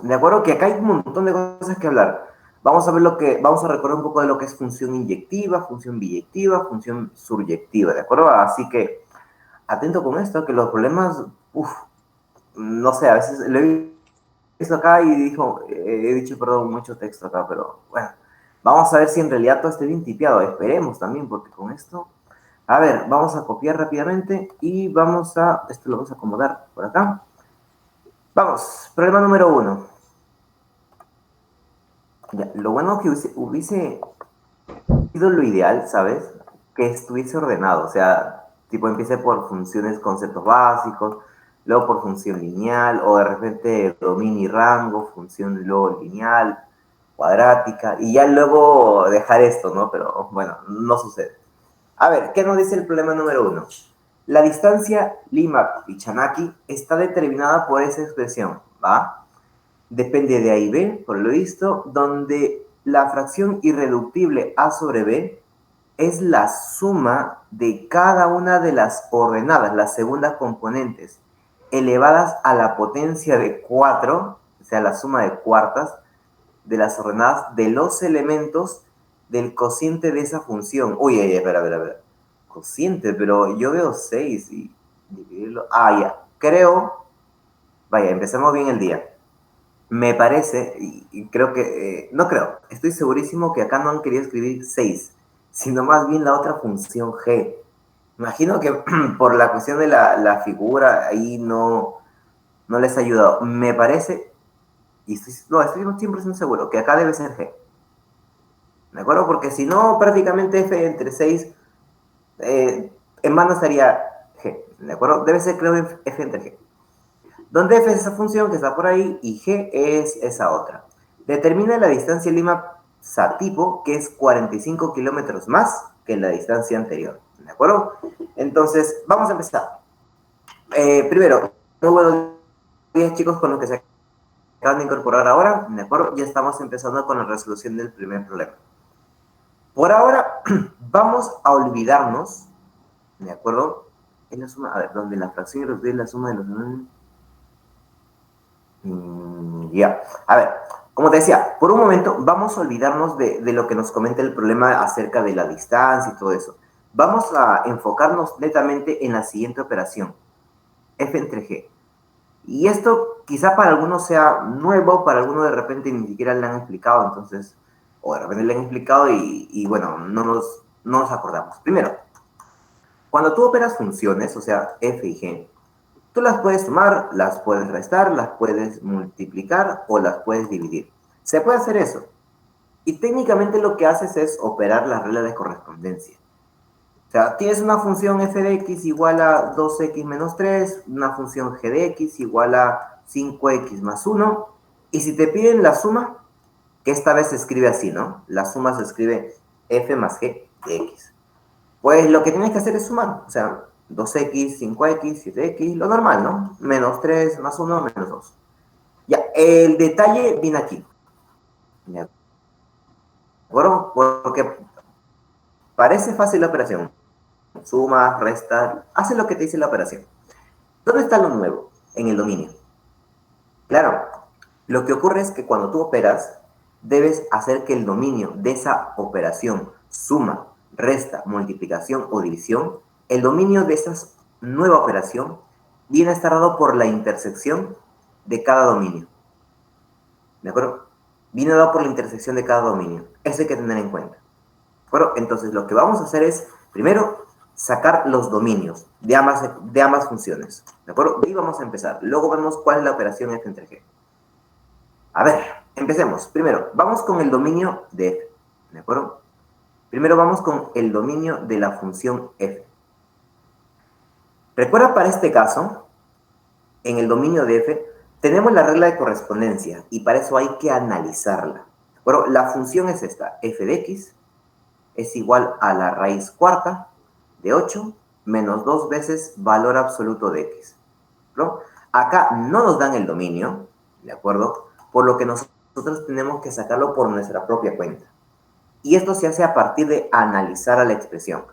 ¿de acuerdo? Que acá hay un montón de cosas que hablar. Vamos a recordar un poco de lo que es función inyectiva, función biyectiva, función suryectiva, ¿de acuerdo? Así que, atento con esto, que los problemas, no sé, a veces lo he visto acá y he dicho, perdón, mucho texto acá, pero bueno, vamos a ver si en realidad todo esté bien tipeado, esperemos también, porque con esto, a ver, vamos a copiar rápidamente y esto lo vamos a acomodar por acá. Vamos, problema número 1. Ya, lo bueno que hubiese sido lo ideal, ¿sabes? Que estuviese ordenado, o sea, tipo empiece por funciones, conceptos básicos, luego por función lineal, o de repente dominio y rango, función luego lineal, cuadrática, y ya luego dejar esto, ¿no? Pero bueno, no sucede. A ver, ¿qué nos dice el problema número 1? La distancia Lima-Pichanaki está determinada por esa expresión, ¿va? Depende de A y B, por lo visto, donde la fracción irreductible A sobre B es la suma de cada una de las ordenadas, las segundas componentes, elevadas a la potencia de 4, o sea, la suma de cuartas de las ordenadas de los elementos del cociente de esa función. Uy, espera. Cociente, pero yo veo 6 y dividirlo. Ah, ya. Creo, vaya, empecemos bien el día. Me parece, y creo que, no creo, estoy segurísimo que acá no han querido escribir 6, sino más bien la otra función g. Imagino que por la cuestión de la figura ahí no les ha ayudado. Me parece, y estoy 100% seguro, que acá debe ser g. ¿De acuerdo? Porque si no, prácticamente f entre 6, en vano estaría g. ¿De acuerdo? Debe ser, creo, f entre g. Donde f es esa función que está por ahí y g es esa otra. Determina la distancia Lima-Satipo, que es 45 kilómetros más que la distancia anterior. ¿De acuerdo? Entonces, vamos a empezar. Primero, muy buenos días, chicos, con los que se acaban de incorporar ahora. ¿De acuerdo? Ya estamos empezando con la resolución del primer problema. Por ahora, vamos a olvidarnos, ¿de acuerdo? En la suma, a ver, donde la fracción irreductible es la suma de los... Ya, a ver, como te decía, por un momento vamos a olvidarnos de lo que nos comenta el problema acerca de la distancia y todo eso. Vamos a enfocarnos netamente en la siguiente operación, f entre g. Y esto quizá para algunos sea nuevo, para algunos de repente ni siquiera le han explicado, entonces, o de repente le han explicado y bueno, no nos acordamos. Primero, cuando tú operas funciones, o sea, f y g, tú las puedes sumar, las puedes restar, las puedes multiplicar o las puedes dividir. Se puede hacer eso. Y técnicamente lo que haces es operar la regla de correspondencia. O sea, tienes una función f de x igual a 2x menos 3, una función g de x igual a 5x más 1, y si te piden la suma, que esta vez se escribe así, ¿no? La suma se escribe f más g de x. Pues lo que tienes que hacer es sumar, o sea, 2x, 5x, 7x, lo normal, ¿no? Menos 3, más 1, menos 2. Ya, el detalle viene aquí. ¿De acuerdo? Porque parece fácil la operación. Suma, resta, hace lo que te dice la operación. ¿Dónde está lo nuevo? En el dominio. Claro, lo que ocurre es que cuando tú operas, debes hacer que el dominio de esa operación, suma, resta, multiplicación o división, el dominio de esa nueva operación viene a estar dado por la intersección de cada dominio. ¿De acuerdo? Viene dado por la intersección de cada dominio. Eso hay que tener en cuenta. ¿De acuerdo? Entonces, lo que vamos a hacer es, primero, sacar los dominios de ambas funciones. ¿De acuerdo? De ahí vamos a empezar. Luego vemos cuál es la operación f entre g. A ver, empecemos. Primero, vamos con el dominio de f. ¿De acuerdo? Primero vamos con el dominio de la función f. Recuerda para este caso, en el dominio de f, tenemos la regla de correspondencia y para eso hay que analizarla. ¿De acuerdo? La función es esta, f de x es igual a la raíz cuarta de 8 menos 2 veces valor absoluto de x. ¿No? Acá no nos dan el dominio, ¿de acuerdo? Por lo que nosotros tenemos que sacarlo por nuestra propia cuenta. Y esto se hace a partir de analizar a la expresión.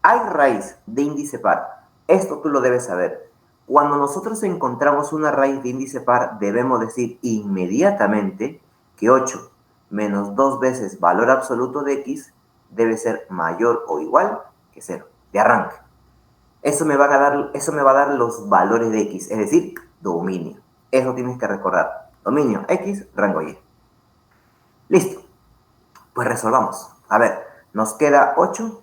Hay raíz de índice par. Esto tú lo debes saber. Cuando nosotros encontramos una raíz de índice par, debemos decir inmediatamente que 8 menos 2 veces valor absoluto de x debe ser mayor o igual que 0, de arranque. Eso me va a dar los valores de x, es decir, dominio. Eso tienes que recordar. Dominio x, rango y. Listo. Pues resolvamos. A ver, nos queda 8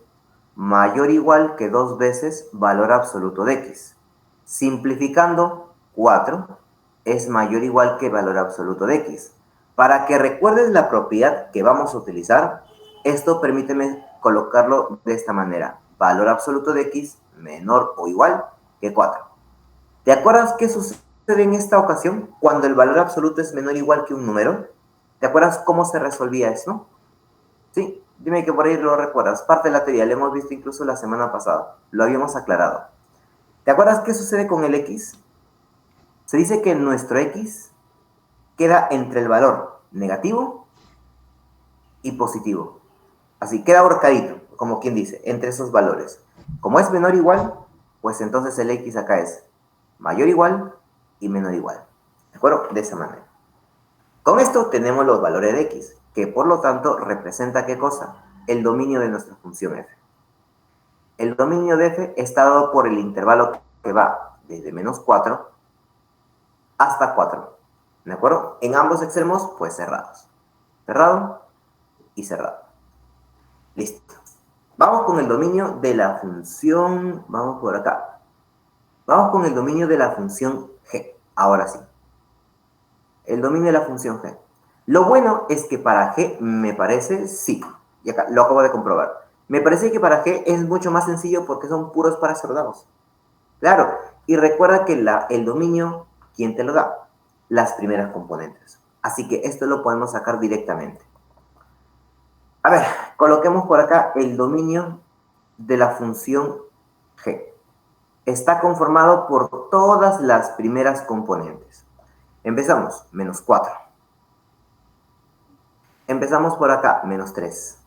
mayor o igual que 2 veces valor absoluto de x. Simplificando, 4 es mayor o igual que valor absoluto de x. Para que recuerdes la propiedad que vamos a utilizar, esto permíteme colocarlo de esta manera. Valor absoluto de x menor o igual que 4. ¿Te acuerdas qué sucede en esta ocasión cuando el valor absoluto es menor o igual que un número? ¿Te acuerdas cómo se resolvía eso? Sí, dime que por ahí lo recuerdas. Parte de la teoría, lo hemos visto incluso la semana pasada. Lo habíamos aclarado. ¿Te acuerdas qué sucede con el x? Se dice que nuestro x queda entre el valor negativo y positivo. Así, queda ahorcadito, como quien dice, entre esos valores. Como es menor o igual, pues entonces el x acá es mayor o igual y menor o igual. ¿De acuerdo? De esa manera. Con esto tenemos los valores de x, que por lo tanto representa ¿qué cosa? El dominio de nuestra función f. El dominio de f está dado por el intervalo que va desde menos 4 hasta 4. ¿De acuerdo? En ambos extremos, pues cerrados. Cerrado y cerrado. Listo. Vamos con el dominio de la función, vamos por acá. Vamos con el dominio de la función g. Ahora sí. El dominio de la función g. Lo bueno es que para g me parece, sí, y acá lo acabo de comprobar. Me parece que para g es mucho más sencillo porque son puros pares ordenados. Claro, y recuerda que el dominio, ¿quién te lo da? Las primeras componentes. Así que esto lo podemos sacar directamente. A ver, coloquemos por acá el dominio de la función g. Está conformado por todas las primeras componentes. Empezamos, menos 4. Empezamos por acá, menos 3.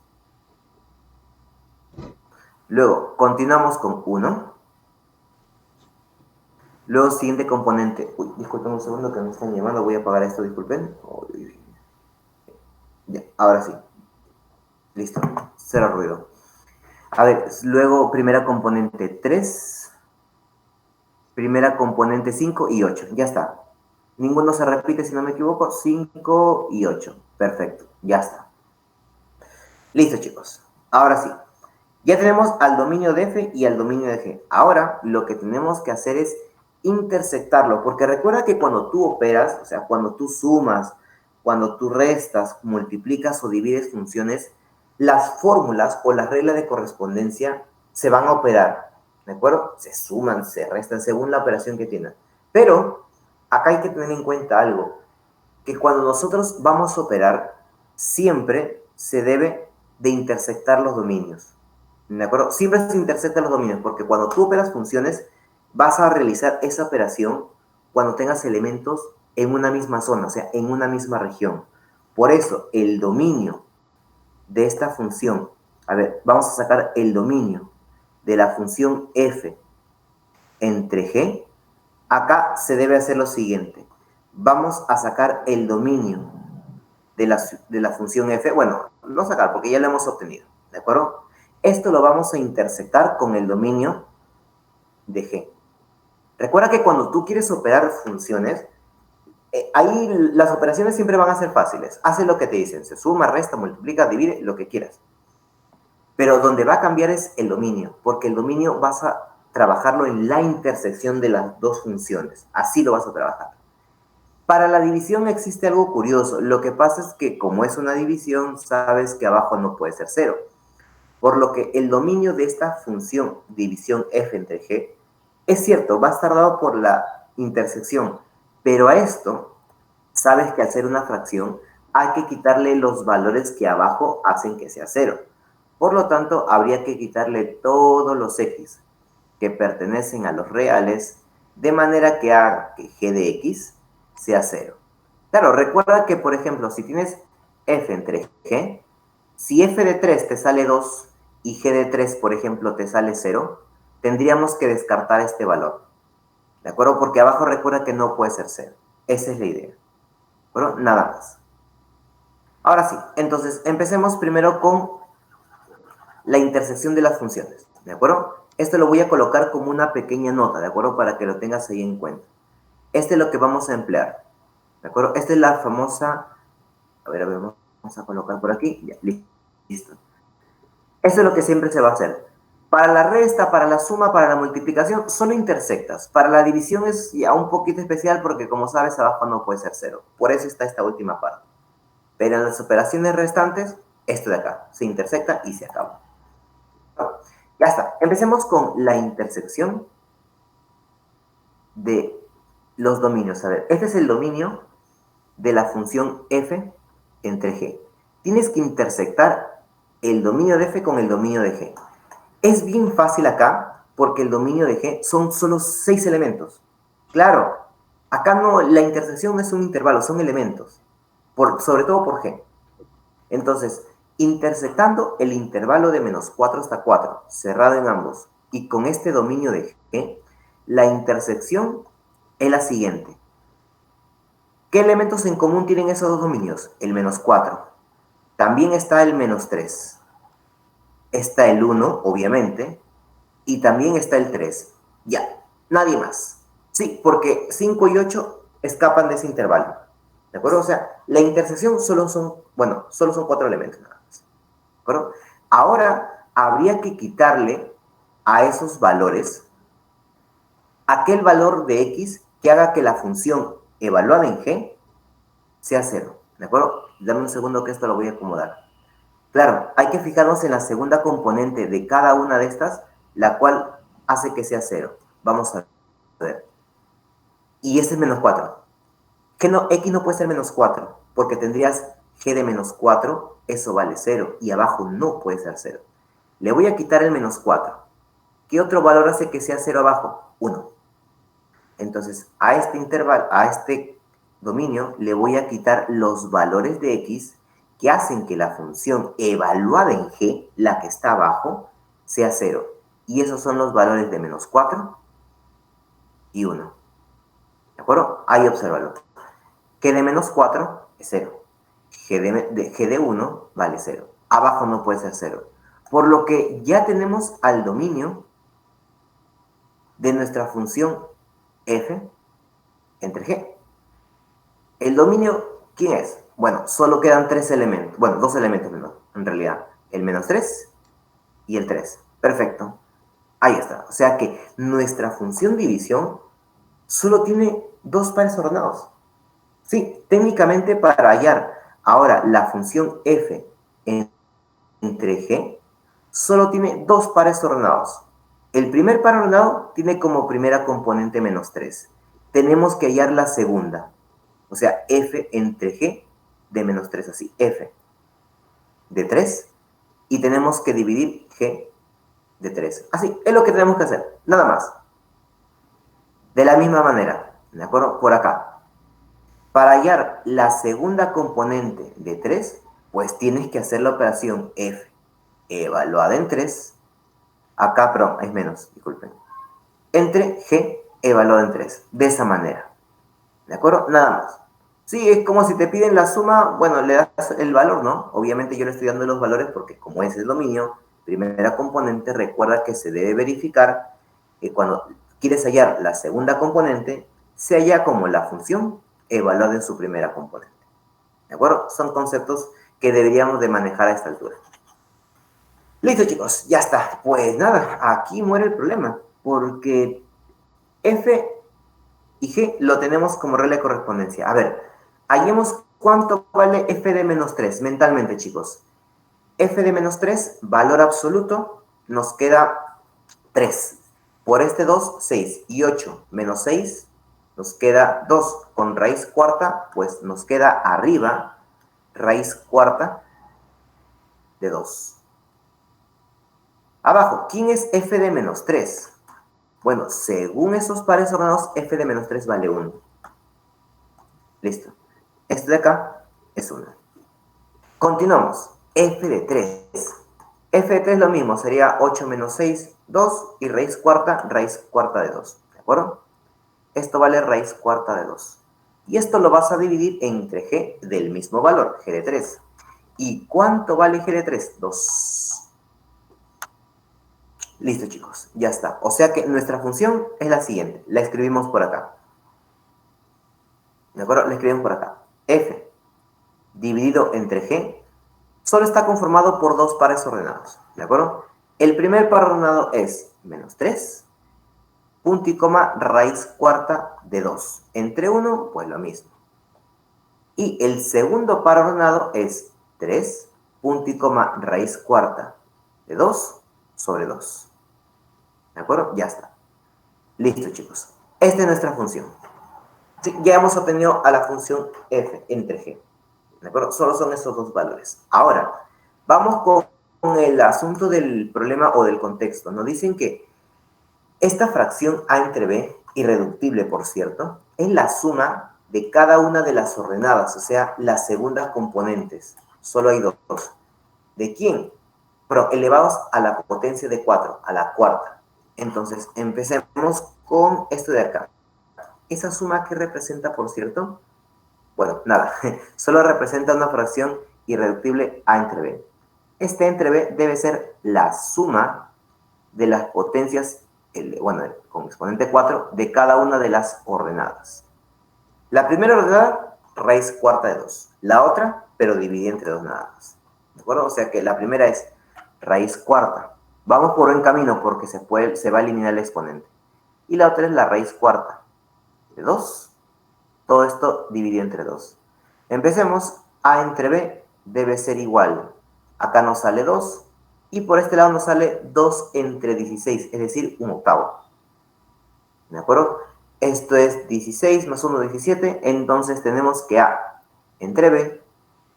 Luego, continuamos con 1. Luego, siguiente componente. Uy, disculpen un segundo que me están llamando. Voy a apagar esto, disculpen. Ya, ahora sí. Listo, cero ruido. A ver, luego primera componente 3. Primera componente 5 y 8. Ya está. Ninguno se repite si no me equivoco. 5 y 8. Perfecto, ya está. Listo, chicos. Ahora sí. Ya tenemos al dominio de f y al dominio de g. Ahora lo que tenemos que hacer es intersectarlo, porque recuerda que cuando tú operas, o sea, cuando tú sumas, cuando tú restas, multiplicas o divides funciones, las fórmulas o las reglas de correspondencia se van a operar, ¿de acuerdo? Se suman, se restan según la operación que tienen. Pero acá hay que tener en cuenta algo, que cuando nosotros vamos a operar, siempre se debe de intersectar los dominios. ¿De acuerdo? Siempre se intersectan los dominios, porque cuando tú operas funciones, vas a realizar esa operación cuando tengas elementos en una misma zona, o sea, en una misma región. Por eso, el dominio de esta función, a ver, vamos a sacar el dominio de la función f entre g. Acá se debe hacer lo siguiente. Vamos a sacar el dominio de la función f. Bueno, no sacar porque ya lo hemos obtenido, ¿de acuerdo? Esto lo vamos a intersectar con el dominio de g. Recuerda que cuando tú quieres operar funciones, ahí las operaciones siempre van a ser fáciles. Hace lo que te dicen, se suma, resta, multiplica, divide, lo que quieras. Pero donde va a cambiar es el dominio, porque el dominio vas a trabajarlo en la intersección de las dos funciones. Así lo vas a trabajar. Para la división existe algo curioso. Lo que pasa es que como es una división, sabes que abajo no puede ser 0. Por lo que el dominio de esta función división f entre g, es cierto, va a estar dado por la intersección, pero a esto, sabes que al ser una fracción, hay que quitarle los valores que abajo hacen que sea 0. Por lo tanto, habría que quitarle todos los x que pertenecen a los reales, de manera que haga que g de x sea 0. Claro, recuerda que, por ejemplo, si tienes f entre g, si f de 3 te sale 2 y g de 3, por ejemplo, te sale 0, tendríamos que descartar este valor. ¿De acuerdo? Porque abajo recuerda que no puede ser 0. Esa es la idea. ¿De acuerdo? Nada más. Ahora sí, entonces empecemos primero con la intersección de las funciones. ¿De acuerdo? Esto lo voy a colocar como una pequeña nota, ¿de acuerdo? Para que lo tengas ahí en cuenta. Este es lo que vamos a emplear. ¿De acuerdo? Esta es la famosa... A ver, vamos a colocar por aquí. Ya, listo. Esto es lo que siempre se va a hacer. Para la resta, para la suma, para la multiplicación, solo intersectas. Para la división es ya un poquito especial porque, como sabes, abajo no puede ser 0. Por eso está esta última parte. Pero en las operaciones restantes, esto de acá. Se intersecta y se acaba. Ya está. Empecemos con la intersección de los dominios. A ver, este es el dominio de la función f entre g. Tienes que intersectar el dominio de f con el dominio de g. Es bien fácil acá porque el dominio de g son solo 6 elementos. Claro, acá no, la intersección no es un intervalo, son elementos. Sobre todo por g. Entonces, intersectando el intervalo de menos 4 hasta 4, cerrado en ambos, y con este dominio de g, la intersección es la siguiente. ¿Qué elementos en común tienen esos dos dominios? El menos 4. También está el menos 3. Está el 1, obviamente, y también está el 3. Ya, nadie más. Sí, porque 5 y 8 escapan de ese intervalo. ¿De acuerdo? O sea, la intersección solo son 4 elementos nada más. ¿De acuerdo? Ahora, habría que quitarle a esos valores aquel valor de x que haga que la función evaluada en g sea 0. ¿De acuerdo? Dame un segundo que esto lo voy a acomodar. Claro, hay que fijarnos en la segunda componente de cada una de estas, la cual hace que sea 0. Vamos a ver. Y este es menos 4. X no puede ser menos 4, porque tendrías g de menos 4, eso vale 0, y abajo no puede ser 0. Le voy a quitar el menos 4. ¿Qué otro valor hace que sea 0 abajo? 1. Entonces, a este intervalo, a este dominio, le voy a quitar los valores de x que hacen que la función evaluada en g, la que está abajo, sea 0. Y esos son los valores de menos 4 y 1. ¿De acuerdo? Ahí obsérvalo. G de menos 4 es 0. G de 1 vale 0. Abajo no puede ser 0. Por lo que ya tenemos al dominio de nuestra función f entre g. El dominio, ¿quién es? Bueno, solo quedan 3 elementos. Bueno, 2 elementos menos, en realidad. El menos 3 y el 3. Perfecto. Ahí está. O sea que nuestra función división solo tiene 2 pares ordenados. Sí, técnicamente para hallar ahora la función f entre g, solo tiene 2 pares ordenados. El primer par ordenado tiene como primera componente menos 3. Tenemos que hallar la segunda. O sea, f entre g de menos 3, así, f de 3, y tenemos que dividir g de 3. Así, es lo que tenemos que hacer, nada más. De la misma manera, ¿de acuerdo? Por acá. Para hallar la segunda componente de 3, pues tienes que hacer la operación f evaluada en 3, acá, perdón, es menos, disculpen, entre g evaluada en 3, de esa manera. ¿De acuerdo? Nada más. Sí, es como si te piden la suma, bueno, le das el valor, ¿no? Obviamente yo le estoy dando los valores porque como es el dominio, primera componente, recuerda que se debe verificar que cuando quieres hallar la segunda componente, se halla como la función evaluada en su primera componente. ¿De acuerdo? Son conceptos que deberíamos de manejar a esta altura. Listo, chicos, ya está. Pues nada, aquí muere el problema, porque f y g lo tenemos como regla de correspondencia. A ver, hallemos cuánto vale f de menos 3 mentalmente, chicos. F de menos 3, valor absoluto, nos queda 3. Por este 2, 6. Y 8 menos 6, nos queda 2. Con raíz cuarta, pues nos queda arriba raíz cuarta de 2. Abajo, ¿quién es f de menos 3? Bueno, según esos pares ordenados, f de menos 3 vale 1. Listo. Este de acá es 1. Continuamos. F de 3. F de 3 lo mismo, sería 8 menos 6, 2, y raíz cuarta de 2. ¿De acuerdo? Esto vale raíz cuarta de 2. Y esto lo vas a dividir entre g del mismo valor, g de 3. ¿Y cuánto vale g de 3? 2. Listo, chicos, ya está. O sea que nuestra función es la siguiente. La escribimos por acá. ¿De acuerdo? La escribimos por acá. F dividido entre g solo está conformado por dos pares ordenados. ¿De acuerdo? El primer par ordenado es menos 3, punto y coma, raíz cuarta de 2. Entre 1, pues lo mismo. Y el segundo par ordenado es 3, punto y coma, raíz cuarta de 2 sobre 2. ¿De acuerdo? Ya está. Listo, chicos. Esta es nuestra función. Sí, ya hemos obtenido a la función f entre g. ¿De acuerdo? Solo son esos dos valores. Ahora, vamos con el asunto del problema o del contexto. Nos dicen que esta fracción a entre b, irreductible por cierto, es la suma de cada una de las ordenadas, o sea, las segundas componentes. Solo hay dos. ¿De quién? Pero elevados a la potencia de 4, a la cuarta. Entonces, empecemos con esto de acá. ¿Esa suma qué representa, por cierto? Bueno, nada, solo representa una fracción irreductible a entre b. Este entre b debe ser la suma de las potencias, bueno, con exponente 4, de cada una de las ordenadas. La primera ordenada, raíz cuarta de 2. La otra, pero dividida entre dos nada más. ¿De acuerdo? O sea que la primera es raíz cuarta. Vamos por buen camino porque se va a eliminar el exponente. Y la otra es la raíz cuarta de 2. Todo esto dividido entre 2. Empecemos. A entre b debe ser igual. Acá nos sale 2. Y por este lado nos sale 2 entre 16, es decir, un octavo. ¿De acuerdo? Esto es 16 más 1, 17. Entonces tenemos que a entre b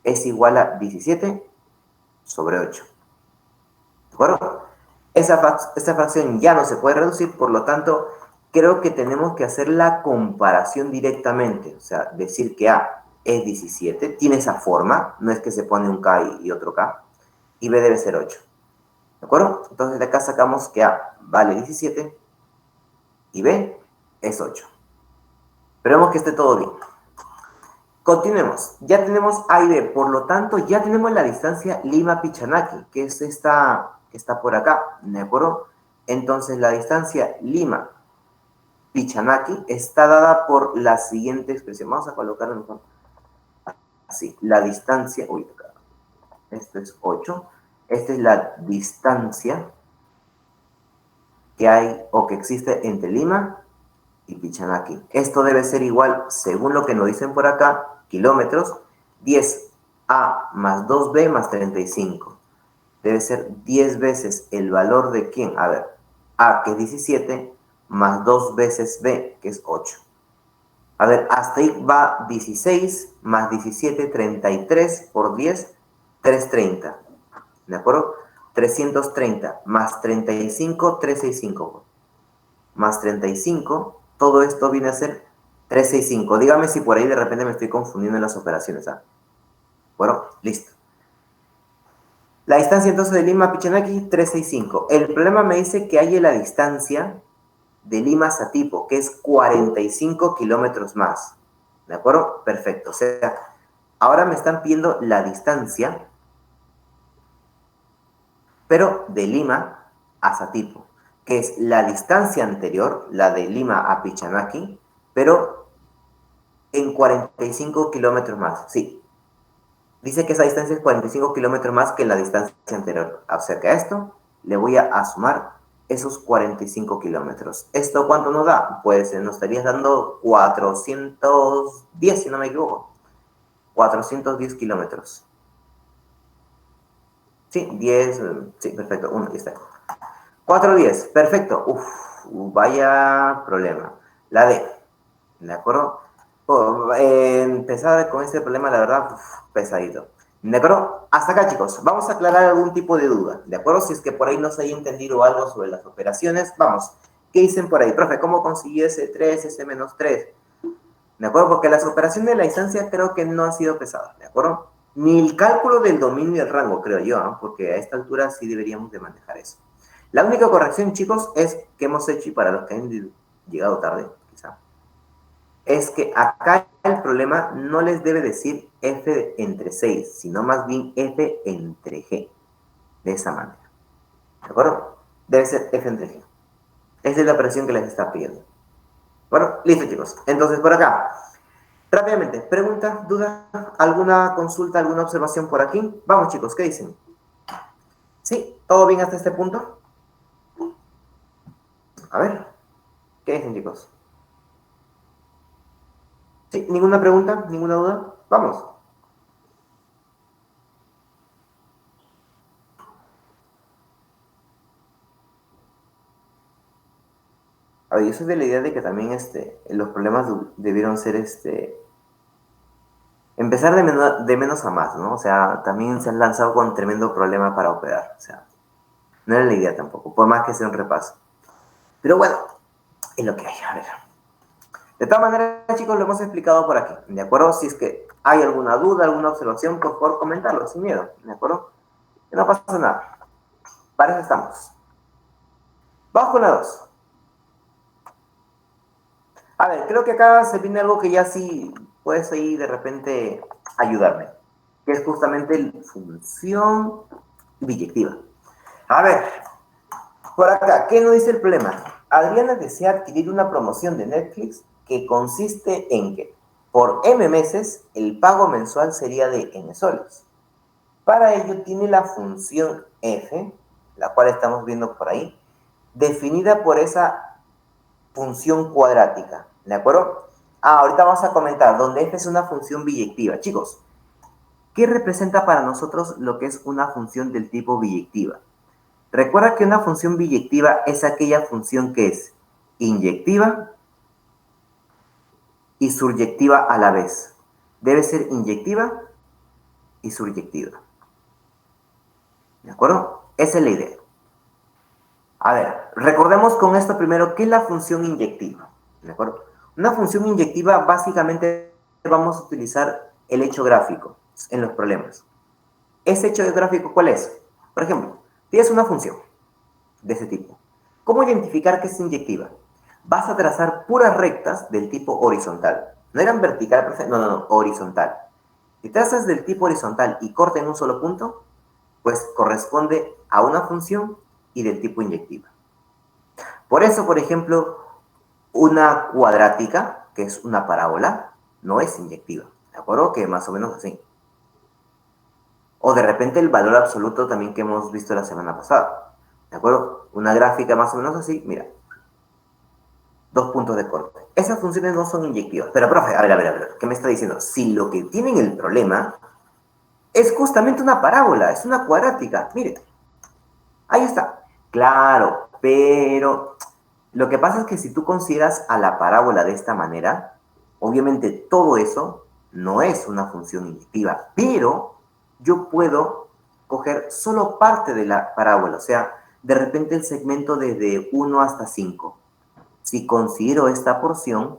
es igual a 17 sobre 8. ¿De acuerdo? Esta fracción ya no se puede reducir, por lo tanto, creo que tenemos que hacer la comparación directamente. O sea, decir que a es 17, tiene esa forma, no es que se pone un k y otro k, y b debe ser 8. ¿De acuerdo? Entonces de acá sacamos que a vale 17 y b es 8. Esperemos que esté todo bien. Continuemos. Ya tenemos A y B, por lo tanto, ya tenemos la distancia Lima-Pichanaki, que es esta que está por acá, ¿de acuerdo? Entonces, la distancia Lima-Pichanaki está dada por la siguiente expresión. Vamos a colocarlo mejor así. La distancia, uy, acá, esto es 8. Esta es la distancia que hay o que existe entre Lima y Pichanaki. Esto debe ser igual, según lo que nos dicen por acá, kilómetros, 10a más 2b más 35. Debe ser 10 veces el valor de ¿quién? A ver, a que es 17 más 2 veces b, que es 8. A ver, hasta ahí va 16 más 17, 33 por 10, 330. ¿De acuerdo? 330 más 35, 365. Más 35, todo esto viene a ser 365. Dígame si por ahí de repente me estoy confundiendo en las operaciones. ¿Ah? Bueno, listo. La distancia entonces de Lima a Pichanaki, 365. El problema me dice que hay la distancia de Lima a Satipo, que es 45 kilómetros más. ¿De acuerdo? Perfecto. O sea, ahora me están pidiendo la distancia, pero de Lima a Satipo, que es la distancia anterior, la de Lima a Pichanaki, pero en 45 kilómetros más. Sí. Dice que esa distancia es 45 kilómetros más que la distancia anterior. Acerca de esto, le voy a sumar esos 45 kilómetros. ¿Esto cuánto nos da? Pues nos estaría dando 410, si no me equivoco. 410 kilómetros. Sí, 10, sí, perfecto. 1, aquí está. 410, perfecto. Uf, vaya problema. La D, ¿de acuerdo? Empezar con este problema, la verdad, pesadito. ¿De acuerdo? Hasta acá, chicos. Vamos a aclarar algún tipo de duda. ¿De acuerdo? Si es que por ahí no se haya entendido algo sobre las operaciones, vamos. ¿Qué dicen por ahí? Profe, ¿cómo conseguí ese 3, ese menos 3? ¿De acuerdo? Porque las operaciones de la instancia creo que no han sido pesadas. ¿De acuerdo? Ni el cálculo del dominio y el rango, creo yo, ¿eh? Porque a esta altura sí deberíamos de manejar eso. La única corrección, chicos, es que hemos hecho, y para los que han llegado tarde, quizá, es que acá el problema no les debe decir f entre 6, sino más bien f entre g. De esa manera. ¿De acuerdo? Debe ser f entre g. Esa es la operación que les está pidiendo. Bueno, listo, chicos. Entonces, por acá, rápidamente, pregunta, duda, alguna consulta, alguna observación por aquí. Vamos, chicos, ¿qué dicen? ¿Sí? ¿Todo bien hasta este punto? A ver, ¿qué dicen, chicos? ¿Sí? ¿Ninguna pregunta? ¿Ninguna duda? Vamos. A ver, yo soy de la idea de que también los problemas debieron ser empezar de menos a más, ¿no? O sea, también se han lanzado con tremendo problema para operar. O sea, no era la idea tampoco, por más que sea un repaso. Pero bueno, es lo que hay. A ver. De todas maneras, chicos, lo hemos explicado por aquí, ¿de acuerdo? Si es que hay alguna duda, alguna observación, por favor, comentarlo, sin miedo, ¿de acuerdo? Que no pasa nada. Para eso estamos. Vamos con la 2. A ver, creo que acá se viene algo que ya sí puedes ahí de repente ayudarme, que es justamente la función biyectiva. A ver, por acá, ¿qué nos dice el problema? Adriana desea adquirir una promoción de Netflix que consiste en que por M meses el pago mensual sería de N soles. Para ello tiene la función f, la cual estamos viendo por ahí, definida por esa función cuadrática, ¿de acuerdo? Ahorita vamos a comentar, donde f es una función biyectiva. Chicos, ¿qué representa para nosotros lo que es una función del tipo biyectiva? Recuerda que una función biyectiva es aquella función que es inyectiva y suryectiva a la vez. Debe ser inyectiva y suryectiva. ¿De acuerdo? Esa es la idea. A ver, recordemos con esto primero qué es la función inyectiva. ¿De acuerdo? Una función inyectiva básicamente vamos a utilizar el hecho gráfico en los problemas. ¿Ese hecho gráfico cuál es? Por ejemplo, tienes una función de ese tipo. ¿Cómo identificar que es inyectiva? Vas a trazar puras rectas del tipo horizontal. No eran vertical, no, horizontal. Si trazas del tipo horizontal y corta en un solo punto, pues corresponde a una función y del tipo inyectiva. Por eso, por ejemplo, una cuadrática, que es una parábola, no es inyectiva. ¿De acuerdo? Que más o menos así. O de repente el valor absoluto también que hemos visto la semana pasada. ¿De acuerdo? Una gráfica más o menos así, mira. 2 puntos de corte. Esas funciones no son inyectivas. Pero, profe, a ver, ¿qué me está diciendo? Si lo que tienen el problema es justamente una parábola, es una cuadrática. Mire, ahí está. Claro, pero lo que pasa es que si tú consideras a la parábola de esta manera, obviamente todo eso no es una función inyectiva, pero yo puedo coger solo parte de la parábola, o sea, de repente el segmento desde 1 hasta 5. Si considero esta porción,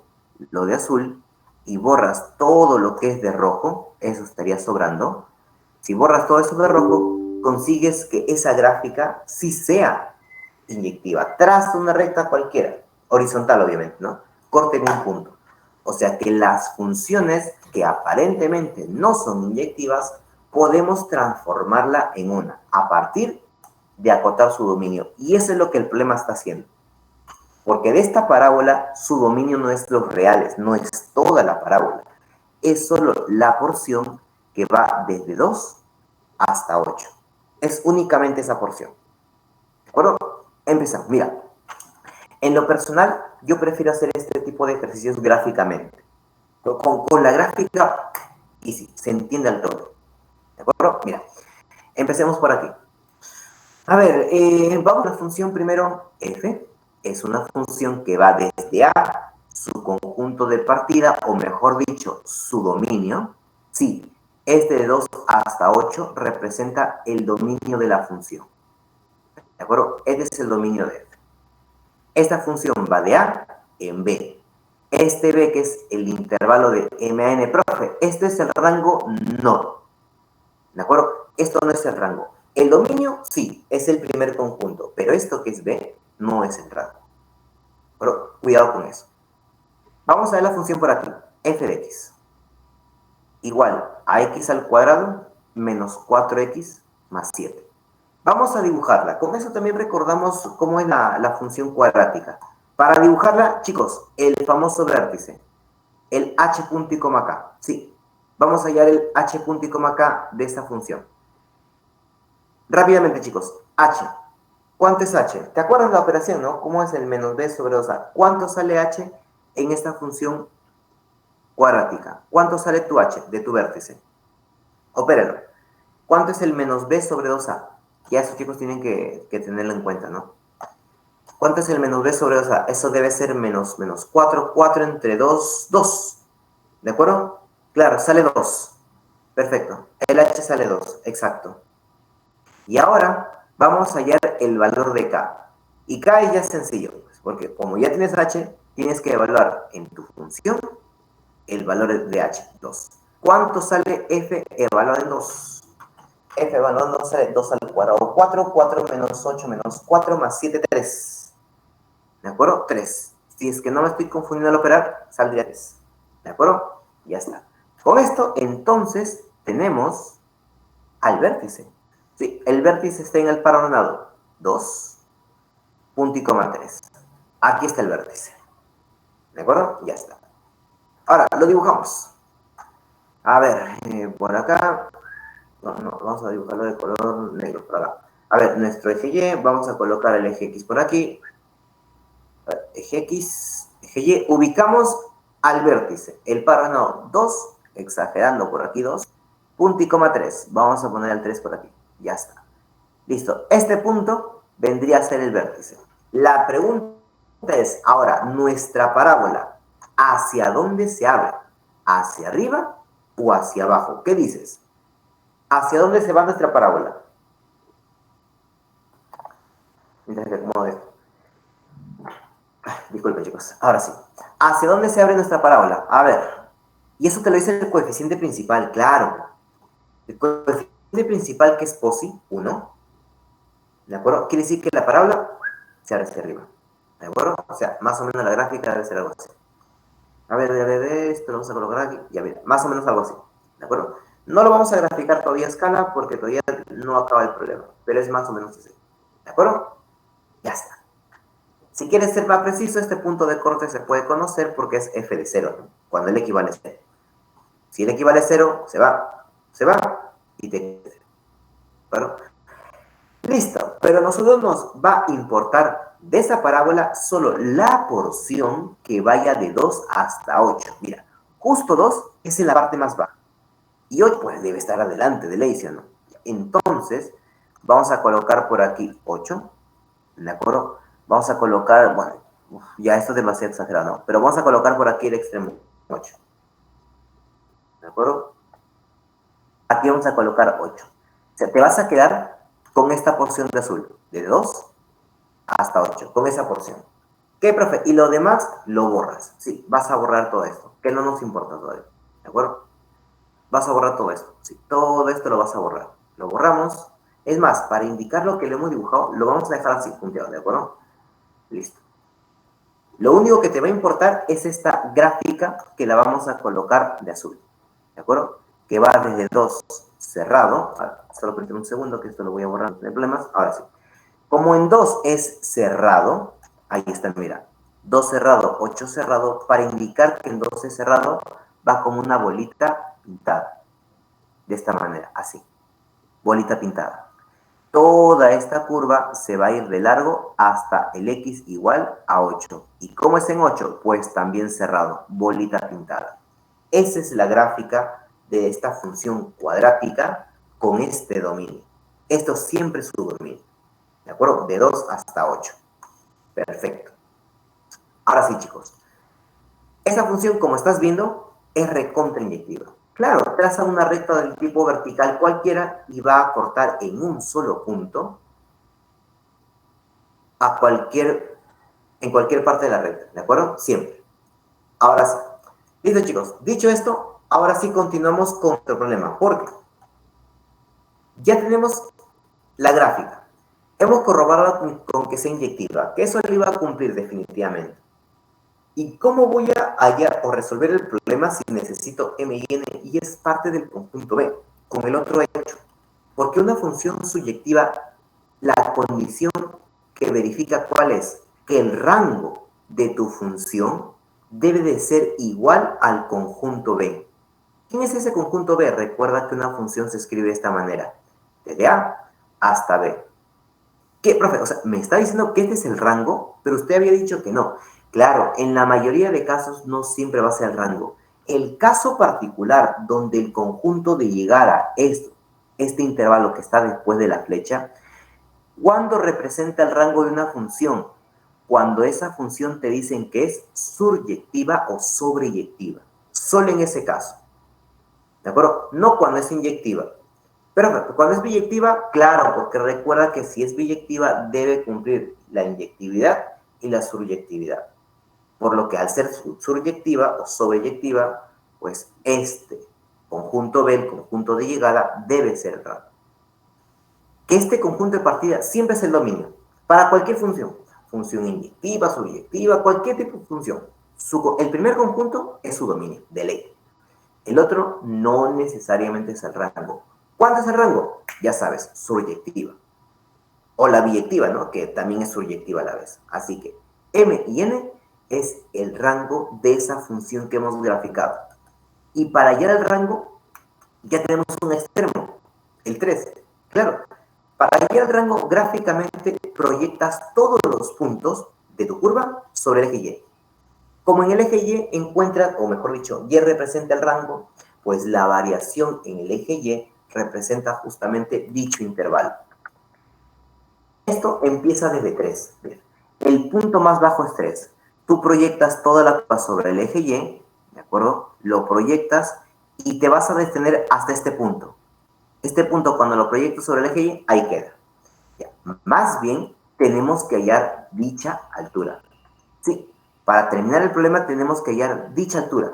lo de azul, y borras todo lo que es de rojo, eso estaría sobrando. Si borras todo eso de rojo, consigues que esa gráfica sí sea inyectiva. Traza una recta cualquiera, horizontal obviamente, ¿no? Corte en un punto. O sea que las funciones que aparentemente no son inyectivas, podemos transformarla en una, a partir de acotar su dominio. Y eso es lo que el problema está haciendo. Porque de esta parábola, su dominio no es los reales, no es toda la parábola. Es solo la porción que va desde 2 hasta 8. Es únicamente esa porción. ¿De acuerdo? Empezamos. Mira, en lo personal, yo prefiero hacer este tipo de ejercicios gráficamente. Con la gráfica, y sí, se entiende al todo. ¿De acuerdo? Mira, empecemos por aquí. A ver, vamos a la función primero f. Es una función que va desde a, su conjunto de partida, o mejor dicho, su dominio. Sí, este de 2 hasta 8 representa el dominio de la función. ¿De acuerdo? Este es el dominio de f. Esta función va de a en b. Este b, que es el intervalo de m a n, profe, ¿este es el rango? No. ¿De acuerdo? Esto no es el rango. El dominio, sí, es el primer conjunto, pero esto que es b, no es el rango. Pero cuidado con eso. Vamos a ver la función por aquí, f de x, igual a x al cuadrado menos 4x más 7. Vamos a dibujarla. Con eso también recordamos cómo es la función cuadrática. Para dibujarla, chicos, el famoso vértice, el h punto y coma k. Sí, vamos a hallar el h punto y coma k de esta función. Rápidamente, chicos, h. ¿Cuánto es h? ¿Te acuerdas de la operación, no? ¿Cómo es el menos b sobre 2a? ¿Cuánto sale h en esta función cuadrática? ¿Cuánto sale tu h de tu vértice? Opéralo. ¿Cuánto es el menos b sobre 2a? Ya esos chicos tienen que tenerlo en cuenta, ¿no? ¿Cuánto es el menos b sobre 2a? Eso debe ser menos 4. 4 entre 2, 2. ¿De acuerdo? Claro, sale 2. Perfecto. El h sale 2, exacto. Y ahora vamos a hallar el valor de k. Y k ya es sencillo, porque como ya tienes h, tienes que evaluar en tu función el valor de h, 2. ¿Cuánto sale f evaluado en 2? F evaluado en 2 sale 2 al cuadrado, 4, 4 menos 8 menos 4 más 7, 3. ¿De acuerdo? 3. Si es que no me estoy confundiendo al operar, saldría 3. ¿De acuerdo? Ya está. Con esto, entonces, tenemos al vértice. Sí, el vértice está en el par ordenado 2, punto y coma 3. Aquí está el vértice. ¿De acuerdo? Ya está. Ahora, lo dibujamos. A ver, por acá. No, vamos a dibujarlo de color negro por acá. A ver, nuestro eje Y, vamos a colocar el eje X por aquí. Eje X, eje Y, ubicamos al vértice. El par ordenado 2, exagerando por aquí 2, punto y coma 3. Vamos a poner el 3 por aquí. Ya está. Listo. Este punto vendría a ser el vértice. La pregunta es, ahora, nuestra parábola, ¿hacia dónde se abre? ¿Hacia arriba o hacia abajo? ¿Qué dices? ¿Hacia dónde se va nuestra parábola? Mientras que acomodo esto. Disculpen, chicos. Ahora sí. ¿Hacia dónde se abre nuestra parábola? A ver. Y eso te lo dice el coeficiente principal, claro. El coeficiente principal, que es posi, 1. ¿De acuerdo? Quiere decir que la parábola se abre hacia arriba. ¿De acuerdo? O sea, más o menos la gráfica debe ser algo así. A ver, esto lo vamos a colocar aquí. Ya mira, más o menos algo así. ¿De acuerdo? No lo vamos a graficar todavía a escala porque todavía no acaba el problema. Pero es más o menos así. ¿De acuerdo? Ya está. Si quieres ser más preciso, este punto de corte se puede conocer porque es f de 0, ¿no? Cuando el equivale a 0. Si el equivale a 0, se va y te queda. ¿Bueno? Listo, pero a nosotros nos va a importar de esa parábola solo la porción que vaya de 2 hasta 8. Mira, justo 2 es en la parte más baja. Y 8 pues debe estar adelante de ley, ¿sí o no? Entonces, vamos a colocar por aquí 8, ¿de acuerdo? Vamos a colocar, bueno, ya esto es demasiado exagerado, ¿no? Pero vamos a colocar por aquí el extremo 8. ¿De acuerdo? Aquí vamos a colocar 8. O sea, te vas a quedar con esta porción de azul, de 2 hasta 8, con esa porción. ¿Qué, profe? Y lo demás lo borras. Sí, vas a borrar todo esto, que no nos importa todavía. ¿De acuerdo? Vas a borrar todo esto. Sí, todo esto lo vas a borrar. Lo borramos. Es más, para indicar lo que le hemos dibujado, lo vamos a dejar así, punteado, ¿de acuerdo? Listo. Lo único que te va a importar es esta gráfica que la vamos a colocar de azul. ¿De acuerdo? Que va desde 2 cerrado. Solo permíteme un segundo que esto lo voy a borrar, no hay problemas. Ahora sí. Como en 2 es cerrado, ahí está, mira. 2 cerrado, 8 cerrado, para indicar que en 2 es cerrado, va como una bolita pintada. De esta manera, así. Bolita pintada. Toda esta curva se va a ir de largo hasta el x igual a 8. ¿Y cómo es en 8? Pues también cerrado, bolita pintada. Esa es la gráfica de esta función cuadrática con este dominio. Esto siempre es su dominio. ¿De acuerdo? De 2 hasta 8. Perfecto. Ahora sí, chicos. Esta función, como estás viendo, es recontrainyectiva. Claro, traza una recta del tipo vertical cualquiera y va a cortar en un solo punto en cualquier parte de la recta, ¿de acuerdo? Siempre. Ahora sí. Listo, chicos. Dicho esto, ahora sí continuamos con nuestro problema. Porque ya tenemos la gráfica. Hemos corroborado con que sea inyectiva, que eso le iba a cumplir definitivamente. ¿Y cómo voy a hallar o resolver el problema si necesito M y N y es parte del conjunto B, con el otro hecho. Porque una función subyectiva, la condición que verifica cuál es, que el rango de tu función debe de ser igual al conjunto B. ¿Quién es ese conjunto B? Recuerda que una función se escribe de esta manera, desde A hasta B. ¿Qué, profe? O sea, me está diciendo que este es el rango, pero usted había dicho que no. Claro, en la mayoría de casos no siempre va a ser el rango. El caso particular donde el conjunto de llegada es este intervalo que está después de la flecha, ¿cuándo representa el rango de una función? Cuando esa función te dicen que es suryectiva o sobreyectiva. Solo en ese caso. ¿De acuerdo? No cuando es inyectiva. Pero cuando es biyectiva, claro, porque recuerda que si es biyectiva debe cumplir la inyectividad y la suryectividad. Por lo que al ser suryectiva o sobreyectiva, pues este conjunto B, el conjunto de llegada, debe ser el rango. Que este conjunto de partida siempre es el dominio, para cualquier función. Función inyectiva, subyectiva, cualquier tipo de función. El primer conjunto es su dominio, de ley. El otro no necesariamente es el rango. ¿Cuánto es el rango? Ya sabes, suryectiva. O la biyectiva, ¿no? Que también es suryectiva a la vez. Así que M y N es el rango de esa función que hemos graficado. Y para hallar el rango, ya tenemos un extremo, el 3. Claro, para hallar el rango, gráficamente proyectas todos los puntos de tu curva sobre el eje Y. Como en el eje Y encuentras, o mejor dicho, Y representa el rango, pues la variación en el eje Y representa justamente dicho intervalo. Esto empieza desde 3. El punto más bajo es 3. Tú proyectas toda la curva sobre el eje Y, ¿de acuerdo? Lo proyectas y te vas a detener hasta este punto. Este punto, cuando lo proyectas sobre el eje Y, ahí queda. Ya. Más bien, tenemos que hallar dicha altura. Sí, para terminar el problema tenemos que hallar dicha altura.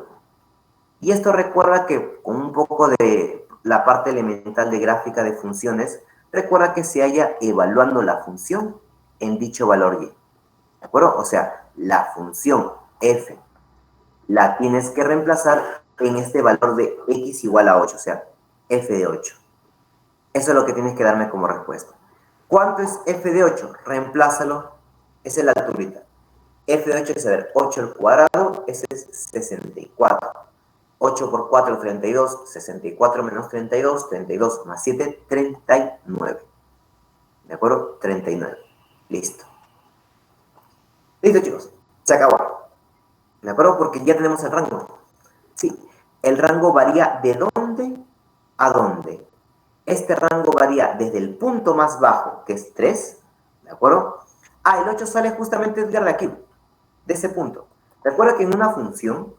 Y esto recuerda que con un poco de la parte elemental de gráfica de funciones, recuerda que se halla evaluando la función en dicho valor Y. ¿De acuerdo? O sea, la función f la tienes que reemplazar en este valor de x igual a 8, o sea, f de 8. Eso es lo que tienes que darme como respuesta. ¿Cuánto es f de 8? Reemplázalo. Esa es la alturita. F de 8 es, a ver, 8 al cuadrado, ese es 64. 8 por 4, 32. 64 menos 32, 32 más 7, 39. ¿De acuerdo? 39. Listo. Listo, chicos. Se acabó. ¿De acuerdo? Porque ya tenemos el rango. Sí. El rango varía de dónde a dónde. Este rango varía desde el punto más bajo, que es 3. ¿De acuerdo? Ah, el 8 sale justamente de aquí, de ese punto. Recuerda que en una función,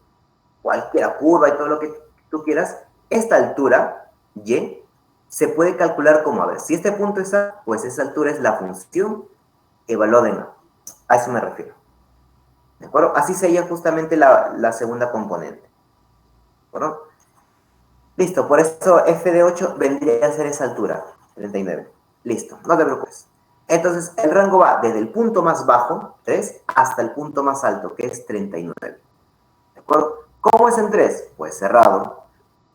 cualquiera curva y todo lo que tú quieras, esta altura, y, se puede calcular como, a ver, si este punto es A, pues esa altura es la función evaluada en A. A eso me refiero. ¿De acuerdo? Así sería justamente la segunda componente. ¿De acuerdo? Listo, por eso f de 8 vendría a ser esa altura, 39. Listo, no te preocupes. Entonces, el rango va desde el punto más bajo, 3, hasta el punto más alto, que es 39. ¿De acuerdo? ¿Cómo es en 3? Pues cerrado.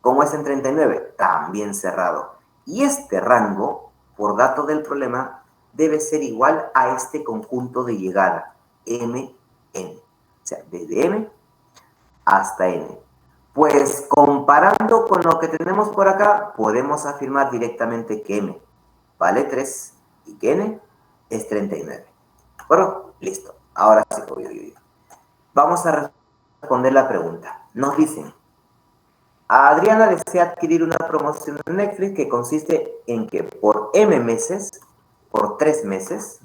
¿Cómo es en 39? También cerrado. Y este rango, por dato del problema, debe ser igual a este conjunto de llegada, m, n. O sea, desde m hasta n. Pues comparando con lo que tenemos por acá, podemos afirmar directamente que m vale 3 y que n es 39. ¿De acuerdo? Listo. Ahora sí, vamos a responder la pregunta. Nos dicen, Adriana desea adquirir una promoción de Netflix que consiste en que por M meses, por 3 meses,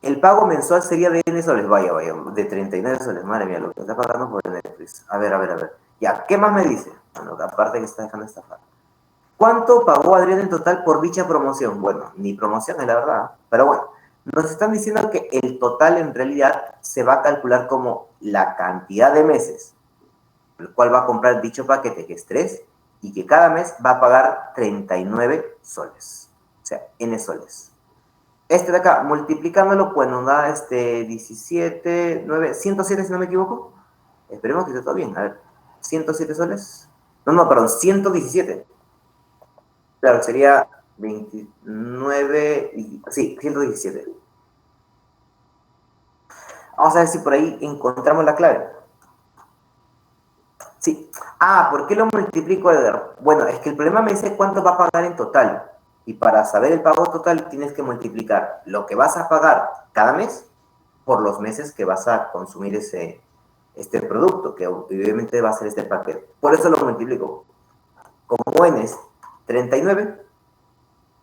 el pago mensual sería de N soles, vaya, de 39 soles, madre mía, lo que está pagando por Netflix. A ver. Ya, ¿qué más me dice? Bueno, aparte que está dejando esta parte. ¿Cuánto pagó Adriana en total por dicha promoción? Bueno, ni promoción es la verdad, pero bueno, nos están diciendo que el total en realidad se va a calcular como la cantidad de meses, el cual va a comprar dicho paquete, que es 3, y que cada mes va a pagar 39 soles, o sea, N soles. Este de acá, multiplicándolo, pues nos da 17, 9, 107 si no me equivoco. Esperemos que esté todo bien. A ver, 107 soles. No, no, perdón, 117. Claro, sería 29, sí, 117. Vamos a ver si por ahí encontramos la clave. Sí. Ah, ¿por qué lo multiplico, Edgar? Bueno, es que el problema me dice cuánto va a pagar en total. Y para saber el pago total tienes que multiplicar lo que vas a pagar cada mes por los meses que vas a consumir este producto, que obviamente va a ser este paquete. Por eso lo multiplico. Como N es 39,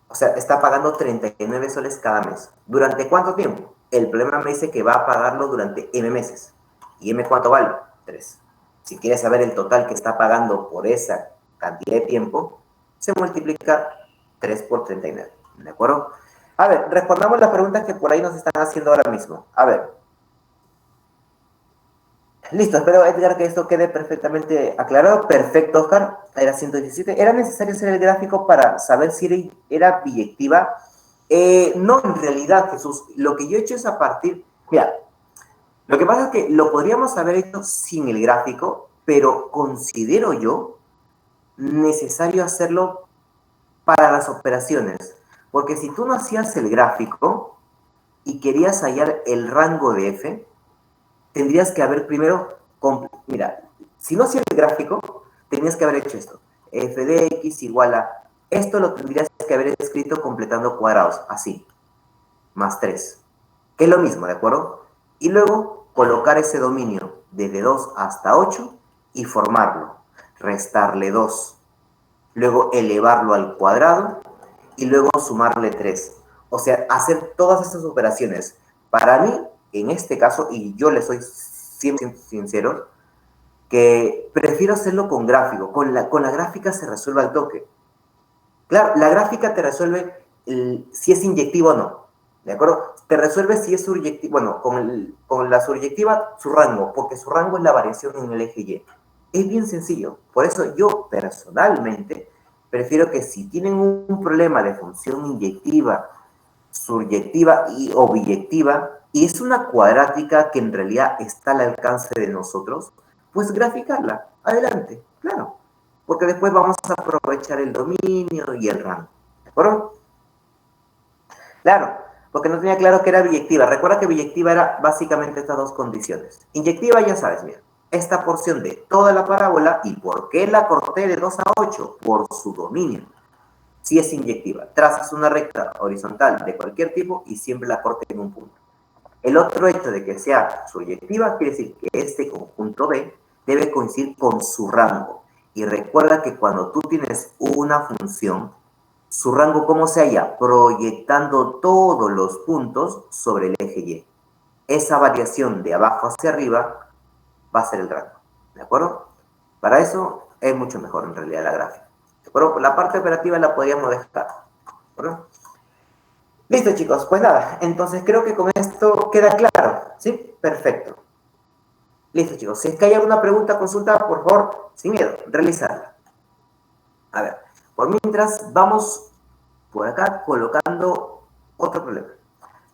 o sea, está pagando 39 soles cada mes. ¿Durante cuánto tiempo? El problema me dice que va a pagarlo durante M meses. ¿Y M cuánto vale? 3. Si quieres saber el total que está pagando por esa cantidad de tiempo, se multiplica 3 por 39. ¿De acuerdo? A ver, respondamos las preguntas que por ahí nos están haciendo ahora mismo. A ver, listo, espero, Edgar, que esto quede perfectamente aclarado. Perfecto, Oscar. Era 117. ¿Era necesario hacer el gráfico para saber si era biyectiva? No, en realidad, Jesús. Lo que yo he hecho es a partir... Mira, lo que pasa es que lo podríamos haber hecho sin el gráfico, pero considero yo necesario hacerlo para las operaciones. Porque si tú no hacías el gráfico y querías hallar el rango de F, tendrías que haber primero, mira, si no hacías el gráfico, tenías que haber hecho esto. F de X igual a, esto lo tendrías que haber escrito completando cuadrados, así, más 3, que es lo mismo, ¿de acuerdo? Y luego colocar ese dominio desde 2 hasta 8 y formarlo, restarle 2, luego elevarlo al cuadrado y luego sumarle 3. O sea, hacer todas estas operaciones. Para mí, en este caso, y yo le soy 100% sincero, que prefiero hacerlo con gráfico. Con la gráfica se resuelve al toque. Claro, la gráfica te resuelve si es inyectiva o no. ¿De acuerdo? Te resuelve si es suryectiva, bueno, con la suryectiva, su rango, porque su rango es la variación en el eje Y. Es bien sencillo. Por eso yo personalmente prefiero que si tienen un problema de función inyectiva, suryectiva o biyectiva, y es una cuadrática que en realidad está al alcance de nosotros, pues graficarla. Adelante, claro. Porque después vamos a aprovechar el dominio y el rango. ¿De acuerdo? Claro, porque no tenía claro que era biyectiva. Recuerda que biyectiva era básicamente estas dos condiciones. Inyectiva, ya sabes, mira, esta porción de toda la parábola, ¿y por qué la corté de 2 a 8? Por su dominio. Si es inyectiva, trazas una recta horizontal de cualquier tipo y siempre la cortes en un punto. El otro hecho de que sea subyectiva quiere decir que este conjunto B debe coincidir con su rango. Y recuerda que cuando tú tienes una función, su rango, ¿cómo se halla? Proyectando todos los puntos sobre el eje Y. Esa variación de abajo hacia arriba va a ser el rango. ¿De acuerdo? Para eso es mucho mejor en realidad la gráfica. ¿De acuerdo? La parte operativa la podríamos dejar. ¿De acuerdo? Listo, chicos. Pues nada, entonces creo que con esto queda claro. ¿Sí? Perfecto. Listo, chicos. Si es que hay alguna pregunta, consulta, por favor, sin miedo, realizarla. A ver, por mientras vamos por acá colocando otro problema.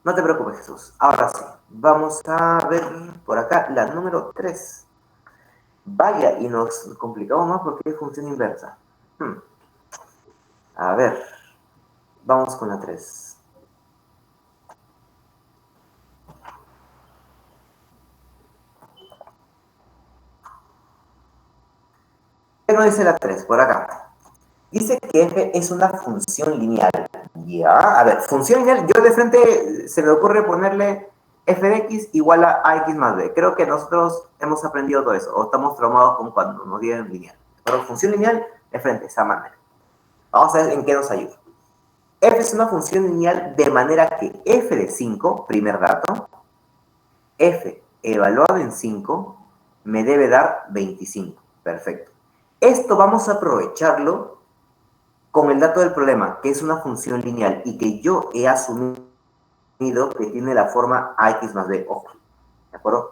No te preocupes, Jesús. Ahora sí, vamos a ver por acá la número 3. Vaya, y nos complicamos más porque es función inversa. A ver, vamos con la 3. ¿Qué nos dice la 3? Por acá. Dice que f es una función lineal. Ya, a ver, función lineal, yo de frente se me ocurre ponerle f de x igual a x más b. Creo que nosotros hemos aprendido todo eso, o estamos traumados con cuando nos dieron lineal. Pero función lineal, de frente, esa manera. Vamos a ver en qué nos ayuda. F es una función lineal de manera que f de 5, primer dato, f evaluado en 5, me debe dar 25. Perfecto. Esto vamos a aprovecharlo con el dato del problema, que es una función lineal y que yo he asumido que tiene la forma ax más b. Ojo, ¿de acuerdo?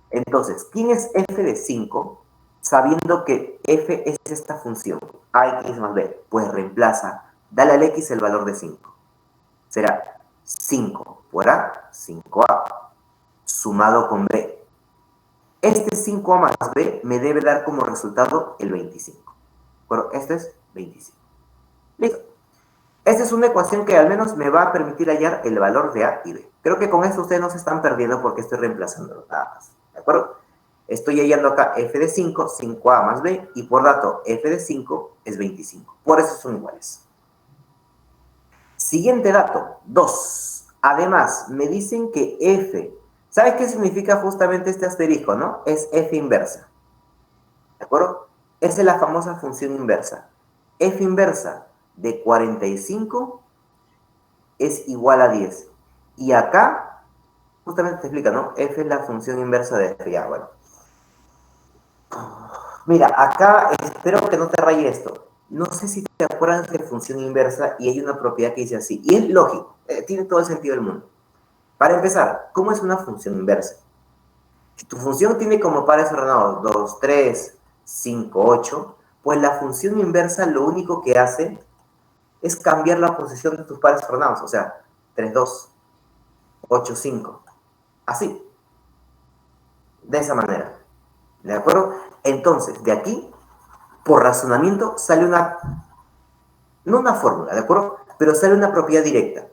Entonces, ¿quién es f de 5? Sabiendo que f es esta función, ax más b, pues reemplaza, dale al x el valor de 5. Será 5 por a, 5a, sumado con b. Este 5A más B me debe dar como resultado el 25. Bueno, este es 25. Listo. Esta es una ecuación que al menos me va a permitir hallar el valor de A y B. Creo que con esto ustedes no se están perdiendo porque estoy reemplazando nada más. ¿De acuerdo? Estoy hallando acá f de 5, 5A más B, y por dato f de 5 es 25. Por eso son iguales. Siguiente dato, 2. Además, me dicen que f, ¿sabes qué significa justamente este asterisco, no? Es f inversa. ¿De acuerdo? Esa es la famosa función inversa. F inversa de 45 es igual a 10. Y acá, justamente te explica, ¿no? F es la función inversa de f. Ya, bueno. Mira, acá espero que no te raye esto. No sé si te acuerdas de función inversa y hay una propiedad que dice así. Y es lógico, tiene todo el sentido del mundo. Para empezar, ¿cómo es una función inversa? Si tu función tiene como pares ordenados 2, 3, 5, 8, pues la función inversa lo único que hace es cambiar la posición de tus pares ordenados. O sea, 3, 2, 8, 5. Así, de esa manera. ¿De acuerdo? Entonces, de aquí, por razonamiento, sale una, no una fórmula, ¿de acuerdo? Pero sale una propiedad directa.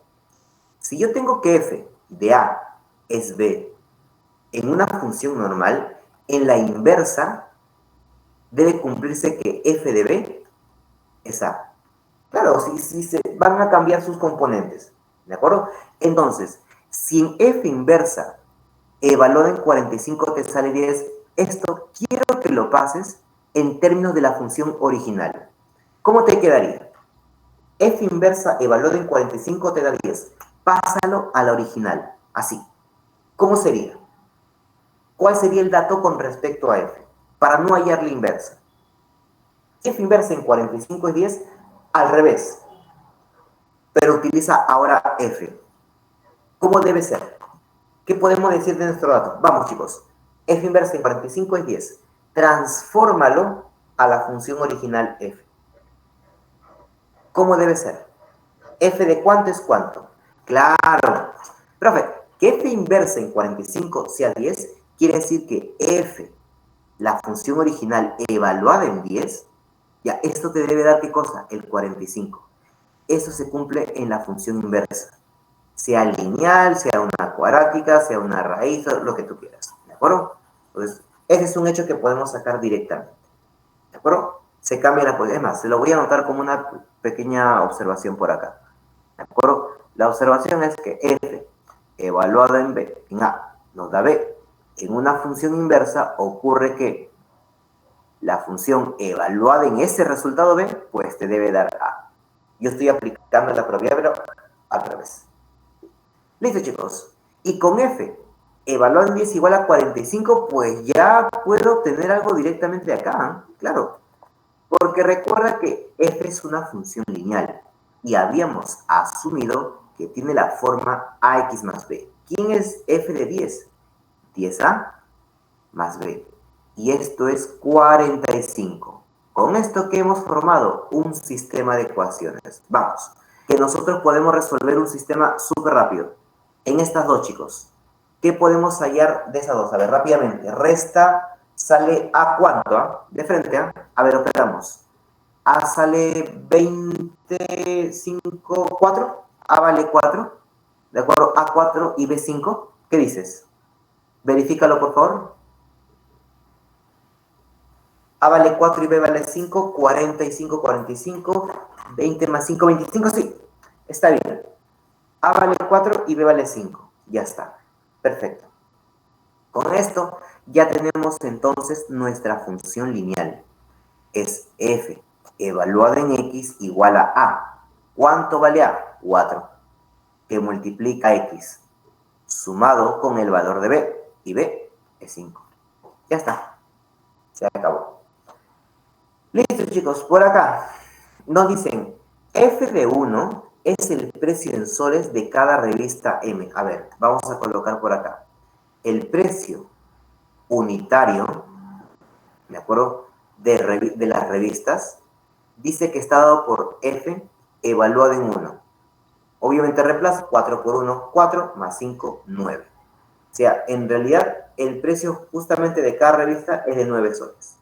Si yo tengo que f de a es b en una función normal, en la inversa debe cumplirse que f de b es a. Claro, si se van a cambiar sus componentes, ¿de acuerdo? Entonces, si en f inversa evaluado en 45 te sale 10, esto quiero que lo pases en términos de la función original. ¿Cómo te quedaría? F inversa evaluado en 45 te da 10. Pásalo a la original, así. ¿Cómo sería? ¿Cuál sería el dato con respecto a f? Para no hallar la inversa. F inversa en 45 es 10, al revés. Pero utiliza ahora f. ¿Cómo debe ser? ¿Qué podemos decir de nuestro dato? Vamos, chicos. F inversa en 45 es 10. Transfórmalo a la función original f. ¿Cómo debe ser? F de cuánto es cuánto. Claro. Profe, que f inversa en 45 sea 10, quiere decir que f, la función original evaluada en 10, ya, esto te debe dar ¿qué cosa? El 45. Eso se cumple en la función inversa. Sea lineal, sea una cuadrática, sea una raíz, lo que tú quieras. ¿De acuerdo? Entonces, ese es un hecho que podemos sacar directamente. ¿De acuerdo? Se cambia la posición. Es más, se lo voy a anotar como una pequeña observación por acá. ¿De acuerdo? La observación es que f evaluado en b, en a, nos da b. En una función inversa ocurre que la función evaluada en ese resultado b, pues te debe dar a. Yo estoy aplicando la propiedad, pero al revés. Listo, chicos. Y con f evaluado en 10 igual a 45, pues ya puedo obtener algo directamente de acá. Claro. Porque recuerda que f es una función lineal y habíamos asumido que tiene la forma ax más b. ¿Quién es f de 10? 10a más b. Y esto es 45. Con esto que hemos formado un sistema de ecuaciones. Vamos, que nosotros podemos resolver un sistema súper rápido. En estas dos, chicos. ¿Qué podemos hallar de esas dos? A ver, rápidamente. Resta, sale a cuánto, ¿ah? De frente, ¿ah? A ver, operamos. A sale 25, 4. A vale 4. ¿De acuerdo? A 4 y B 5. ¿Qué dices? Verifícalo, por favor. A vale 4 y B vale 5. 45, 45. 20 más 5, 25. Sí, está bien. A vale 4 y B vale 5. Ya está. Perfecto. Con esto ya tenemos entonces nuestra función lineal. Es f evaluada en x igual a a. ¿Cuánto vale a? 4. Que multiplica x sumado con el valor de b. Y b es 5. Ya está. Se acabó. Listo, chicos. Por acá nos dicen f de 1 es el precio en soles de cada revista M. A ver, vamos a colocar por acá. El precio unitario, ¿de acuerdo? De las revistas, dice que está dado por f evaluado en 1. Obviamente reemplazo 4 por 1, 4 más 5, 9. O sea, en realidad el precio justamente de cada revista es de 9 soles.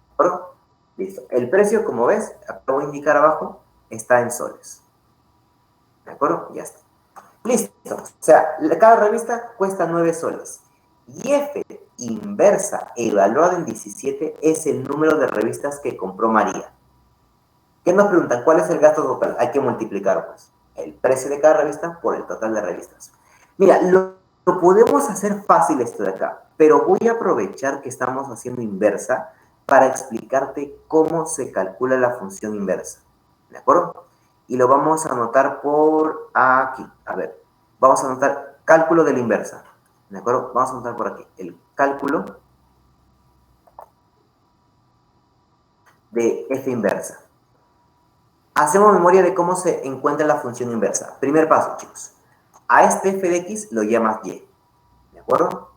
¿De acuerdo? Listo. El precio, como ves, acabo de indicar abajo, está en soles. ¿De acuerdo? Ya está. Listo. O sea, cada revista cuesta 9 soles. Y F inversa evaluado en 17 es el número de revistas que compró María. ¿Qué nos preguntan? ¿Cuál es el gasto total? Hay que multiplicar, pues, el precio de cada revista por el total de revistas. Mira, lo podemos hacer fácil esto de acá, pero voy a aprovechar que estamos haciendo inversa para explicarte cómo se calcula la función inversa. ¿De acuerdo? Y lo vamos a anotar por aquí. A ver, vamos a anotar cálculo de la inversa. ¿De acuerdo? Vamos a anotar por aquí el cálculo de f inversa. Hacemos memoria de cómo se encuentra la función inversa. Primer paso, chicos. A este f de x lo llamas y. ¿De acuerdo?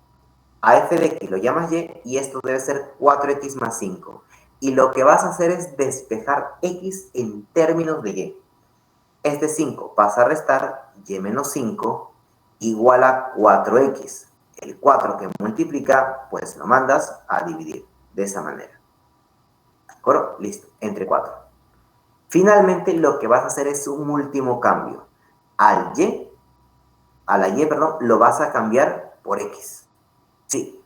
A f de x lo llamas y esto debe ser 4x más 5. Y lo que vas a hacer es despejar x en términos de y. Este 5 pasa a restar y menos 5 igual a 4x. El 4 que multiplica, pues lo mandas a dividir de esa manera. ¿De acuerdo? Listo, entre 4. Finalmente, lo que vas a hacer es un último cambio. A la y, perdón, lo vas a cambiar por x. Sí.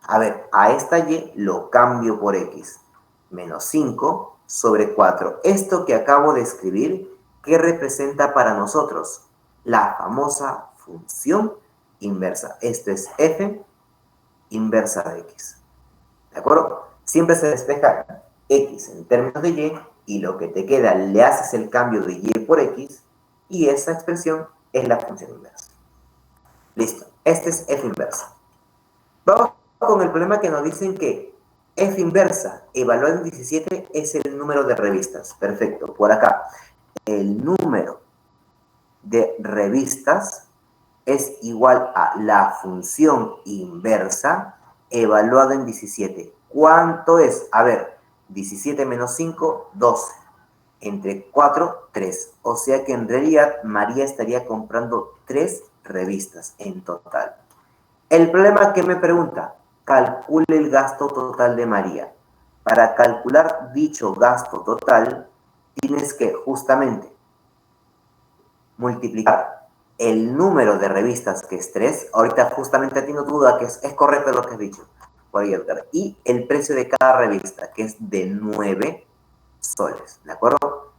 A ver, a esta y lo cambio por x. Menos 5 sobre 4. Esto que acabo de escribir, ¿qué representa para nosotros? La famosa función inversa. Esto es f inversa de x. ¿De acuerdo? Siempre se despeja x en términos de y lo que te queda le haces el cambio de y por x y esa expresión es la función inversa. Listo. Este es f inversa. Vamos con el problema que nos dicen que f inversa evaluado en 17 es el número de revistas. Perfecto. Por acá. El número de revistas es igual a la función inversa evaluada en 17. ¿Cuánto es? A ver, 17 menos 5, 12. Entre 4, 3. O sea que en realidad María estaría comprando 3 revistas en total. El problema que me pregunta, calcule el gasto total de María. Para calcular dicho gasto total, tienes que justamente multiplicar el número de revistas, que es 3. Ahorita justamente tengo duda que es correcto lo que has dicho, por ahí, Edgar. Y el precio de cada revista, que es de 9 soles, ¿de acuerdo?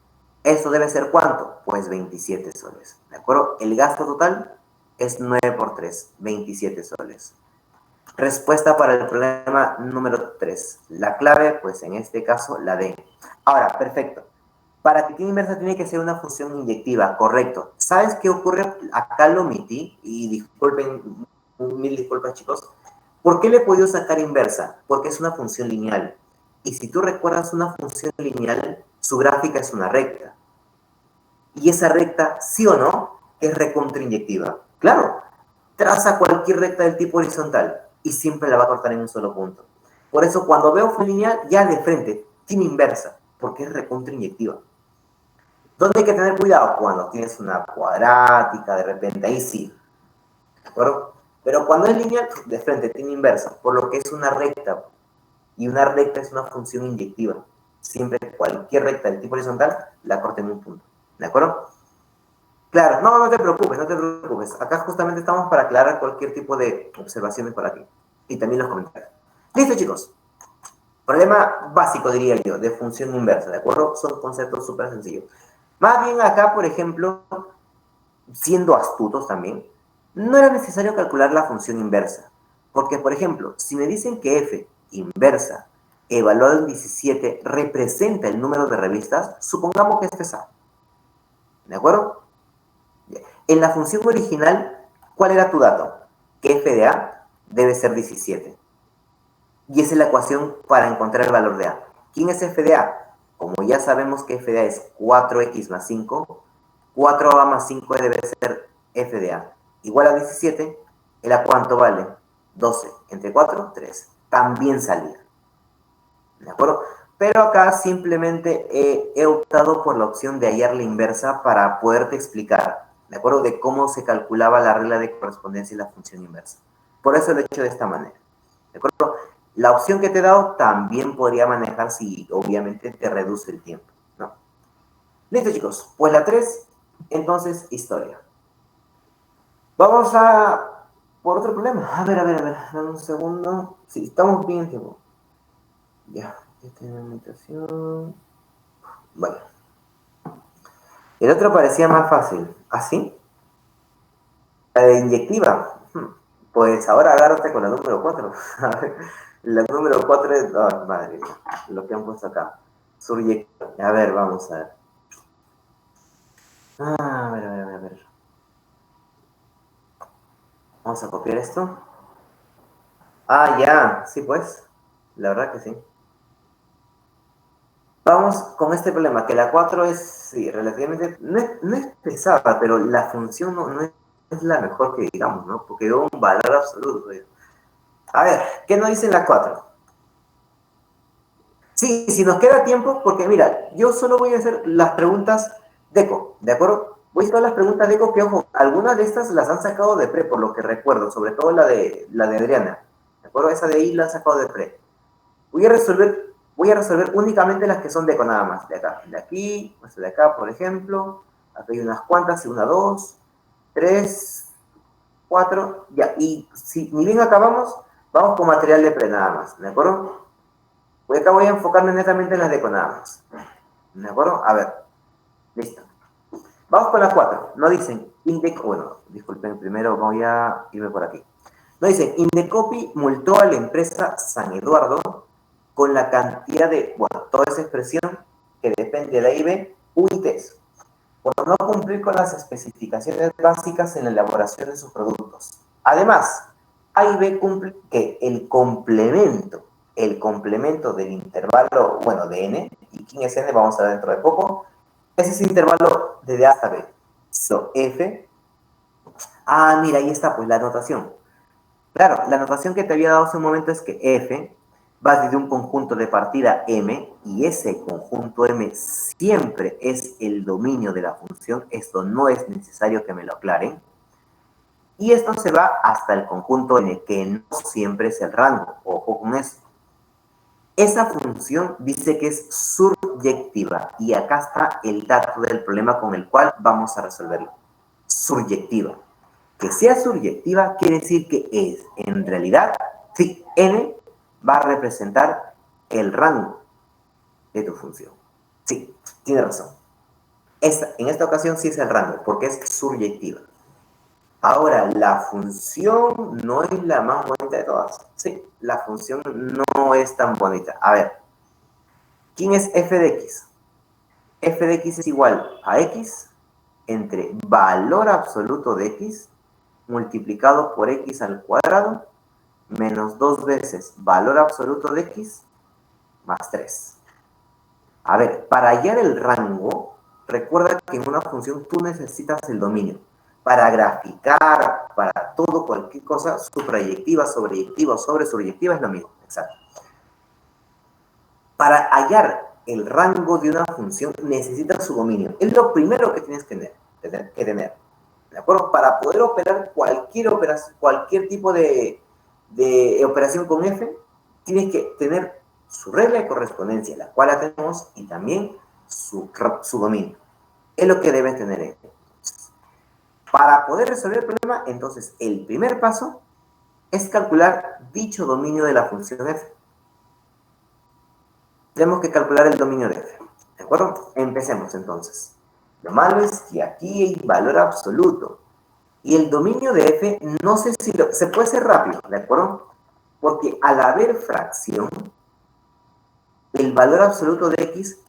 ¿Eso debe ser cuánto? Pues 27 soles, ¿de acuerdo? El gasto total es 9 por 3, 27 soles. Respuesta para el problema número 3. La clave, pues en este caso, la D. Ahora, perfecto. Para que t inversa tiene que ser una función inyectiva, correcto. ¿Sabes qué ocurre? Acá lo omití, y disculpen, mil disculpas, chicos. ¿Por qué le he podido sacar inversa? Porque es una función lineal. Y si tú recuerdas una función lineal, su gráfica es una recta. Y esa recta, sí o no, es recontrainyectiva. Claro, traza cualquier recta del tipo horizontal y siempre la va a cortar en un solo punto. Por eso cuando veo función lineal, ya de frente, tiene inversa, porque es recontrainyectiva. ¿Dónde hay que tener cuidado? Cuando tienes una cuadrática, de repente, ahí sí. ¿De acuerdo? Pero cuando es lineal, de frente, tiene inversa, por lo que es una recta. Y una recta es una función inyectiva. Siempre cualquier recta del tipo horizontal la corta en un punto. ¿De acuerdo? Claro, no te preocupes, no te preocupes. Acá justamente estamos para aclarar cualquier tipo de observaciones por aquí. Y también los comentarios. Listo, chicos. Problema básico, diría yo, de función inversa, ¿de acuerdo? Son conceptos súper sencillos. Más bien acá, por ejemplo, siendo astutos también, no era necesario calcular la función inversa. Porque, por ejemplo, si me dicen que f inversa evaluado en 17 representa el número de revistas, supongamos que esto es A. ¿De acuerdo? En la función original, ¿cuál era tu dato? Que f de A debe ser 17. Y esa es la ecuación para encontrar el valor de A. ¿Quién es f de A? Como ya sabemos que f de A es 4x más 5, 4a más 5 debe ser f de A. Igual a 17, ¿el A cuánto vale? 12. Entre 4, 3. También salía. ¿De acuerdo? Pero acá simplemente he optado por la opción de hallar la inversa para poderte explicar, ¿de acuerdo? De cómo se calculaba la regla de correspondencia y la función inversa. Por eso lo he hecho de esta manera. ¿De acuerdo? La opción que te he dado también podría manejar si obviamente te reduce el tiempo, ¿no? Listo, chicos. Pues la 3, entonces, historia. Vamos a por otro problema. A ver, dame un segundo. Sí, estamos bien en tiempo. Ya, esta es la invitación. Bueno. El otro parecía más fácil. ¿Así? La de inyectiva. Pues ahora agárrate con la número 4. La número 4 es... Oh, madre mía. Lo que han puesto acá. Suryectiva. A ver, vamos a ver. A ver. Vamos a copiar esto. Ah, ya. Sí, pues. La verdad que sí. Vamos con este problema, que la 4 es, sí, relativamente, no es pesada, pero la función no es la mejor que digamos, ¿no? Porque da un valor absoluto. A ver, ¿qué nos dice la 4? Sí, si nos queda tiempo, porque mira, yo solo voy a hacer las preguntas DECO, ¿de acuerdo? Voy a hacer las preguntas DECO que, ojo, algunas de estas las han sacado de pre, por lo que recuerdo, sobre todo la de Adriana, ¿de acuerdo? Esa de ahí la han sacado de pre. Voy a resolver únicamente las que son DECO nada más, de acá, de aquí, de acá, por ejemplo, acá hay unas cuantas, una, dos, tres, cuatro, ya, y si ni bien acabamos, vamos con material de pre nada más, ¿de acuerdo? Pues acá voy a enfocarme netamente en las DECO nada más, ¿de acuerdo? A ver, listo. Vamos con las cuatro, no dicen Indeco, bueno, disculpen, primero voy a irme por aquí. No dicen, Indecopi multó a la empresa San Eduardo con la cantidad de, bueno, toda esa expresión que depende de IB, U y TES, por no cumplir con las especificaciones básicas en la elaboración de sus productos. Además, A y B cumple que el complemento del intervalo, bueno, de n, y quién es n, vamos a ver dentro de poco, es ese intervalo de D hasta B. So, F, mira, ahí está, pues la anotación. Claro, la notación que te había dado hace un momento es que F va desde un conjunto de partida M y ese conjunto M siempre es el dominio de la función. Esto no es necesario que me lo aclaren. Y esto se va hasta el conjunto N, que no siempre es el rango. Ojo con eso. Esa función dice que es suryectiva y acá está el dato del problema con el cual vamos a resolverlo. Suryectiva. Que sea suryectiva quiere decir que es, en realidad, sí, n va a representar el rango de tu función. Sí, tiene razón. En esta ocasión sí es el rango, porque es suryectiva. Ahora, la función no es la más bonita de todas. Sí, la función no es tan bonita. A ver, ¿quién es f de x? F de x es igual a x entre valor absoluto de x multiplicado por x al cuadrado menos 2 veces valor absoluto de x más 3. A ver, para hallar el rango, recuerda que en una función tú necesitas el dominio. Para graficar, para todo, cualquier cosa, suprayectiva, sobreyectiva o sobresuryectiva es lo mismo. Exacto. Para hallar el rango de una función necesitas su dominio. Es lo primero que tienes que tener. ¿De acuerdo? Para poder operar cualquier tipo de operación con f, tienes que tener su regla de correspondencia, la cual la tenemos, y también su dominio. Es lo que debes tener. Para poder resolver el problema, entonces, el primer paso es calcular dicho dominio de la función f. Tenemos que calcular el dominio de f. ¿De acuerdo? Empecemos entonces. Lo malo es que aquí hay valor absoluto. Y el dominio de f, no sé si se puede hacer rápido, ¿de acuerdo? Porque al haber fracción, el valor absoluto de x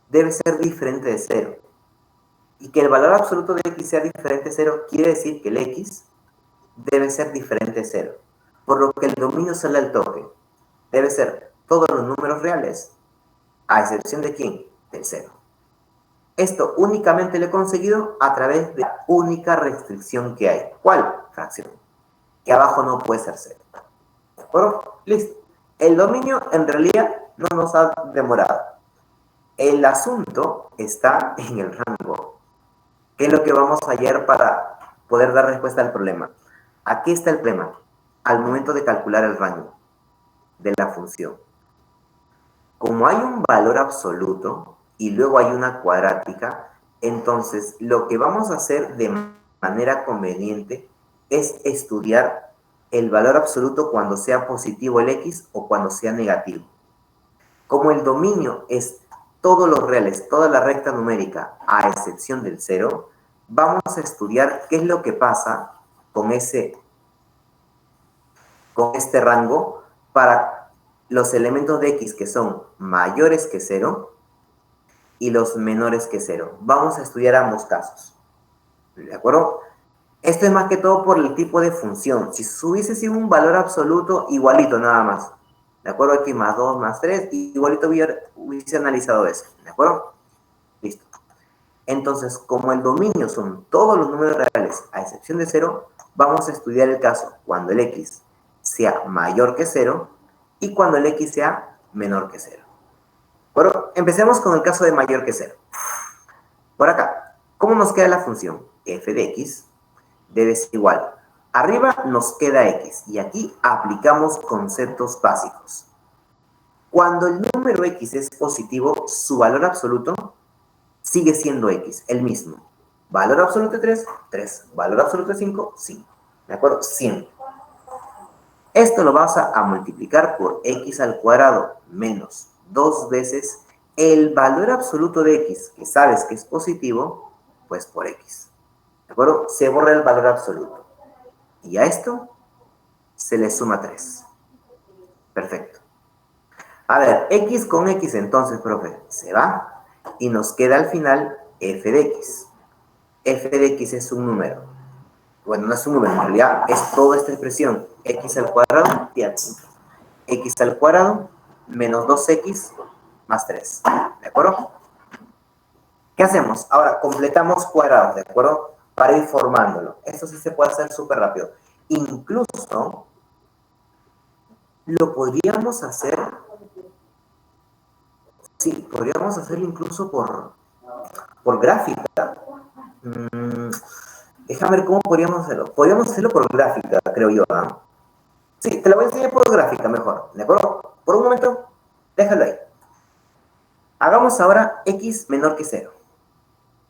debe ser diferente de 0. Y que el valor absoluto de x sea diferente de 0 quiere decir que el x debe ser diferente de 0. Por lo que el dominio sale al toque. Debe ser todos los números reales, a excepción de ¿quién? Del 0. Esto únicamente lo he conseguido a través de la única restricción que hay. ¿Cuál? Fracción. Que abajo no puede ser 0. ¿De acuerdo? Listo. El dominio en realidad no nos ha demorado. El asunto está en el rango. ¿Qué es lo que vamos a hallar para poder dar respuesta al problema? Aquí está el problema. Al momento de calcular el rango. de la función. Como hay un valor absoluto y luego hay una cuadrática, entonces lo que vamos a hacer de manera conveniente es estudiar el valor absoluto cuando sea positivo el x o cuando sea negativo. Como el dominio es todos los reales, toda la recta numérica, a excepción del 0, vamos a estudiar qué es lo que pasa con este rango para los elementos de x que son mayores que 0 y los menores que 0. Vamos a estudiar ambos casos. ¿De acuerdo? Esto es más que todo por el tipo de función. Si hubiese sido un valor absoluto, igualito nada más. ¿De acuerdo? X más 2 más 3, igualito hubiese analizado eso. ¿De acuerdo? Listo. Entonces, como el dominio son todos los números reales, a excepción de 0, vamos a estudiar el caso cuando el x sea mayor que 0 y cuando el x sea menor que 0. Bueno, empecemos con el caso de mayor que 0. Por acá, ¿cómo nos queda la función? F de x debe ser igual. Arriba nos queda x y aquí aplicamos conceptos básicos. Cuando el número x es positivo, su valor absoluto sigue siendo x, el mismo. Valor absoluto de 3, 3. Valor absoluto de 5, 5. ¿De acuerdo? Siempre. Esto lo vas a multiplicar por x al cuadrado menos 2 veces el valor absoluto de x, que sabes que es positivo, pues por x. ¿De acuerdo? Se borra el valor absoluto. Y a esto se le suma 3. Perfecto. A ver, x con x entonces, profe, se va y nos queda al final f de x. F de x es un número. Bueno, no es un número, en realidad es toda esta expresión. X al cuadrado y x al cuadrado menos 2x más 3. ¿De acuerdo? ¿Qué hacemos? Ahora, completamos cuadrados, ¿de acuerdo? Para ir formándolo. Esto sí se puede hacer súper rápido. Incluso lo podríamos hacer, sí, podríamos hacerlo incluso por gráfica. Déjame ver cómo podríamos hacerlo. Podríamos hacerlo por gráfica, creo yo. ¿Eh? Sí, te lo voy a enseñar por gráfica mejor. ¿De acuerdo? Por un momento, déjalo ahí. Hagamos ahora x menor que 0.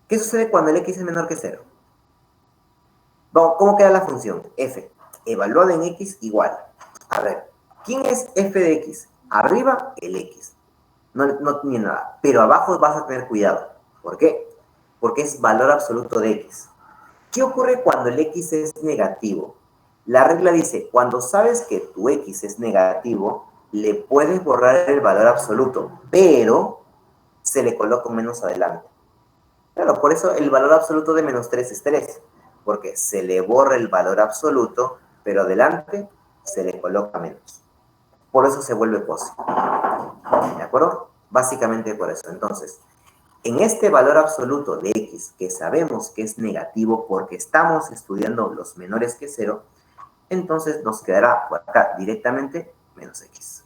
¿Qué sucede cuando el x es menor que 0? Vamos, ¿cómo queda la función? F, evaluada en x igual. A ver, ¿quién es f de x? Arriba, el x. No tiene nada. Pero abajo vas a tener cuidado. ¿Por qué? Porque es valor absoluto de x. ¿Qué ocurre cuando el x es negativo? La regla dice, cuando sabes que tu x es negativo, le puedes borrar el valor absoluto, pero se le coloca un menos adelante. Claro, por eso el valor absoluto de menos 3 es 3, porque se le borra el valor absoluto, pero adelante se le coloca menos. Por eso se vuelve positivo. ¿De acuerdo? Básicamente por eso. Entonces, en este valor absoluto de x, que sabemos que es negativo porque estamos estudiando los menores que 0, entonces nos quedará por acá directamente menos x.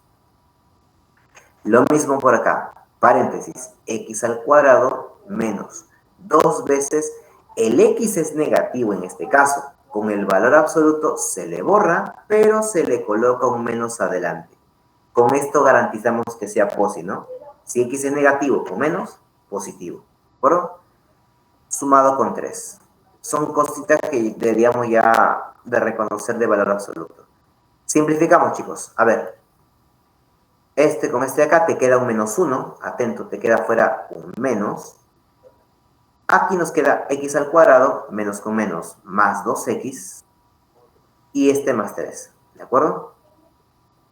Lo mismo por acá, paréntesis, x al cuadrado menos 2 veces, el x es negativo en este caso, con el valor absoluto se le borra, pero se le coloca un menos adelante. Con esto garantizamos que sea positivo, ¿no? Si x es negativo con menos, positivo. ¿De acuerdo? Sumado con 3. Son cositas que deberíamos ya de reconocer de valor absoluto. Simplificamos, chicos. A ver, con este de acá te queda un menos 1. Atento, te queda fuera un menos. Aquí nos queda x al cuadrado, menos con menos, más 2x. Y este más 3. ¿De acuerdo?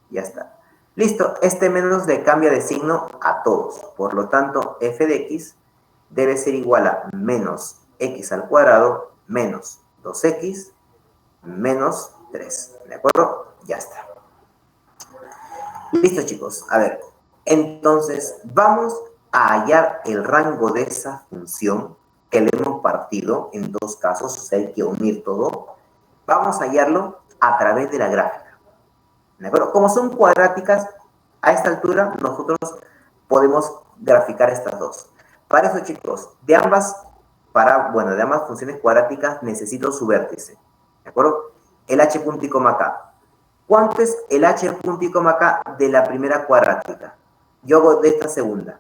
Ya está. Listo, este menos le cambia de signo a todos. Por lo tanto, f de x debe ser igual a menos x al cuadrado menos 2x menos 3. ¿De acuerdo? Ya está. Listo, chicos. A ver, entonces vamos a hallar el rango de esa función que le hemos partido en dos casos, o sea, hay que unir todo. Vamos a hallarlo a través de la gráfica. ¿De acuerdo? Como son cuadráticas, a esta altura nosotros podemos graficar estas dos. Para eso, chicos, de ambas funciones cuadráticas necesito su vértice. ¿De acuerdo? El h punto y coma acá. ¿Cuánto es el h punto y coma k de la primera cuadrática? Yo hago de esta segunda.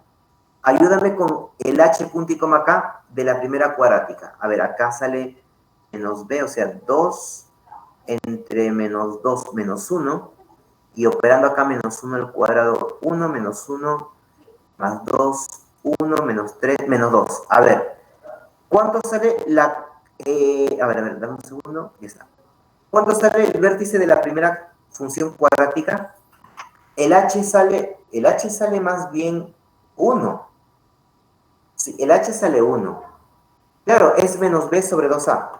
Ayúdame con el h punto y coma k de la primera cuadrática. A ver, acá sale menos b, o sea, 2 entre menos 2 menos 1. Y operando acá menos 1 al cuadrado, 1 menos 1 más 2, 1 menos 3, menos 2. A ver, ¿cuánto sale la... a ver, dame un segundo. Ya está. ¿Cuánto sale el vértice de la primera función cuadrática? El h sale más bien 1. Sí, el h sale 1. Claro, es menos b sobre 2a.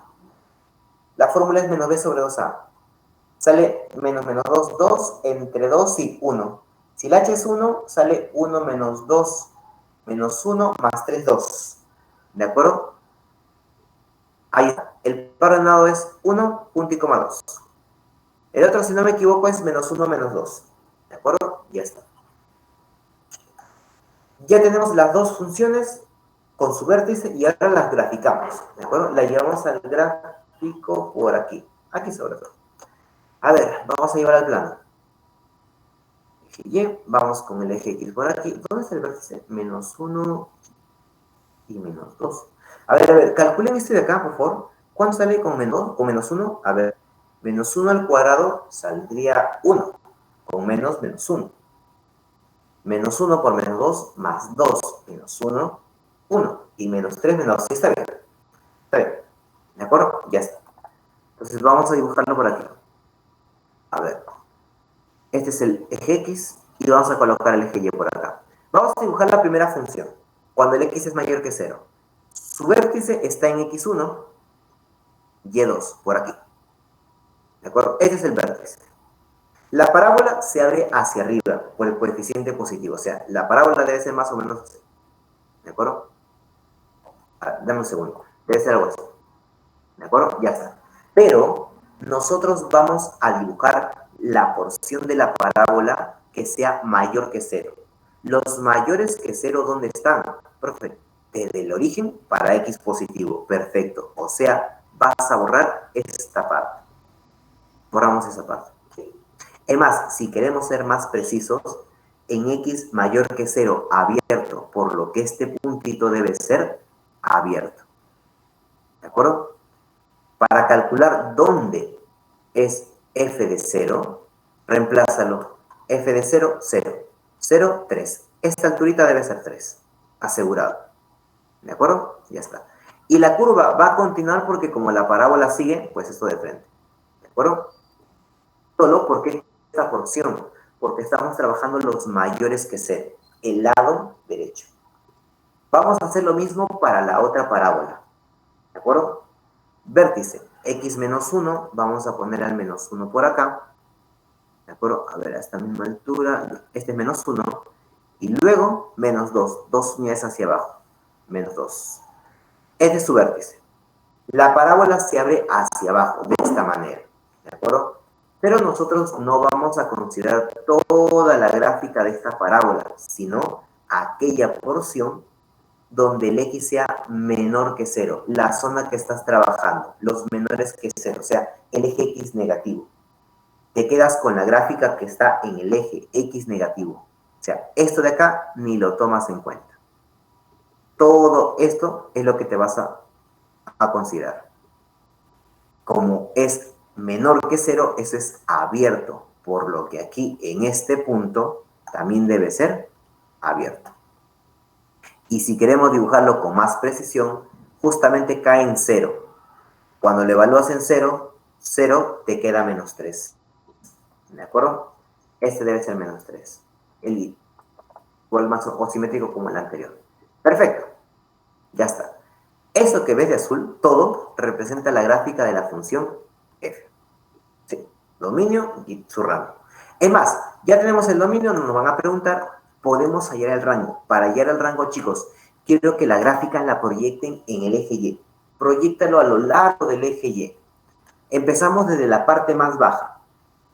La fórmula es menos b sobre 2a. Sale menos 2, 2 entre 2 y 1. Si el h es 1, sale 1 menos 2 menos 1 más 3, 2. ¿De acuerdo? Ahí está. El par ordenado es 1, punto y coma 2. El otro, si no me equivoco, es menos 1 menos 2. ¿De acuerdo? Ya está. Ya tenemos las dos funciones con su vértice y ahora las graficamos. ¿De acuerdo? La llevamos al gráfico por aquí. Aquí sobre todo. A ver, vamos a llevar al plano. Eje Y, vamos con el eje X por aquí. ¿Dónde está el vértice? Menos 1 y menos 2. A ver, calculen esto de acá, por favor. ¿Cuánto sale con menos 1? A ver, menos 1 al cuadrado saldría 1. Con menos 1. Menos 1 por menos 2 más 2 menos 1, 1. Y menos 3 menos 2. Sí, está bien. Está bien. ¿De acuerdo? Ya está. Entonces vamos a dibujarlo por aquí. A ver. Este es el eje X y vamos a colocar el eje Y por acá. Vamos a dibujar la primera función, cuando el X es mayor que 0. Su vértice está en X1, Y2, por aquí. ¿De acuerdo? Este es el vértice. La parábola se abre hacia arriba por el coeficiente positivo. O sea, la parábola debe ser más o menos así. ¿De acuerdo? Dame un segundo. Debe ser algo así. ¿De acuerdo? Ya está. Pero nosotros vamos a dibujar la porción de la parábola que sea mayor que 0. Los mayores que 0, ¿dónde están? Profe, desde el origen para X positivo. Perfecto. O sea, vas a borrar esta parte. Borramos esa parte. Es más, si queremos ser más precisos, en X mayor que 0 abierto, por lo que este puntito debe ser abierto. ¿De acuerdo? Para calcular dónde es f de 0, reemplázalo. F de 0, 0. 0, 3. Esta alturita debe ser 3. Asegurado. ¿De acuerdo? Ya está. Y la curva va a continuar porque como la parábola sigue, pues esto de frente. ¿De acuerdo? Solo porque esta porción, porque estamos trabajando los mayores que 0. El lado derecho. Vamos a hacer lo mismo para la otra parábola. ¿De acuerdo? Vértice x menos 1, vamos a poner al menos 1 por acá. ¿De acuerdo? A ver, a esta misma altura, este es menos 1. Y luego, menos 2, 2 unidades hacia abajo. Menos 2. Este es su vértice. La parábola se abre hacia abajo, de esta manera. ¿De acuerdo? Pero nosotros no vamos a considerar toda la gráfica de esta parábola, sino aquella porción donde el X sea menor que 0, la zona que estás trabajando, los menores que 0, o sea, el eje X negativo. Te quedas con la gráfica que está en el eje X negativo. O sea, esto de acá ni lo tomas en cuenta. Todo esto es lo que te vas a considerar. Como es menor que 0, eso es abierto, por lo que aquí en este punto también debe ser abierto. Y si queremos dibujarlo con más precisión, justamente cae en 0. Cuando lo evalúas en 0, 0 te queda menos 3. ¿De acuerdo? Este debe ser menos 3. El igual más o simétrico como el anterior. Perfecto. Ya está. Eso que ves de azul, todo representa la gráfica de la función f. Sí. Dominio y su rango. Es más, ya tenemos el dominio, nos van a preguntar, podemos hallar el rango. Para hallar el rango, chicos, quiero que la gráfica la proyecten en el eje Y. Proyéctalo a lo largo del eje Y. Empezamos desde la parte más baja.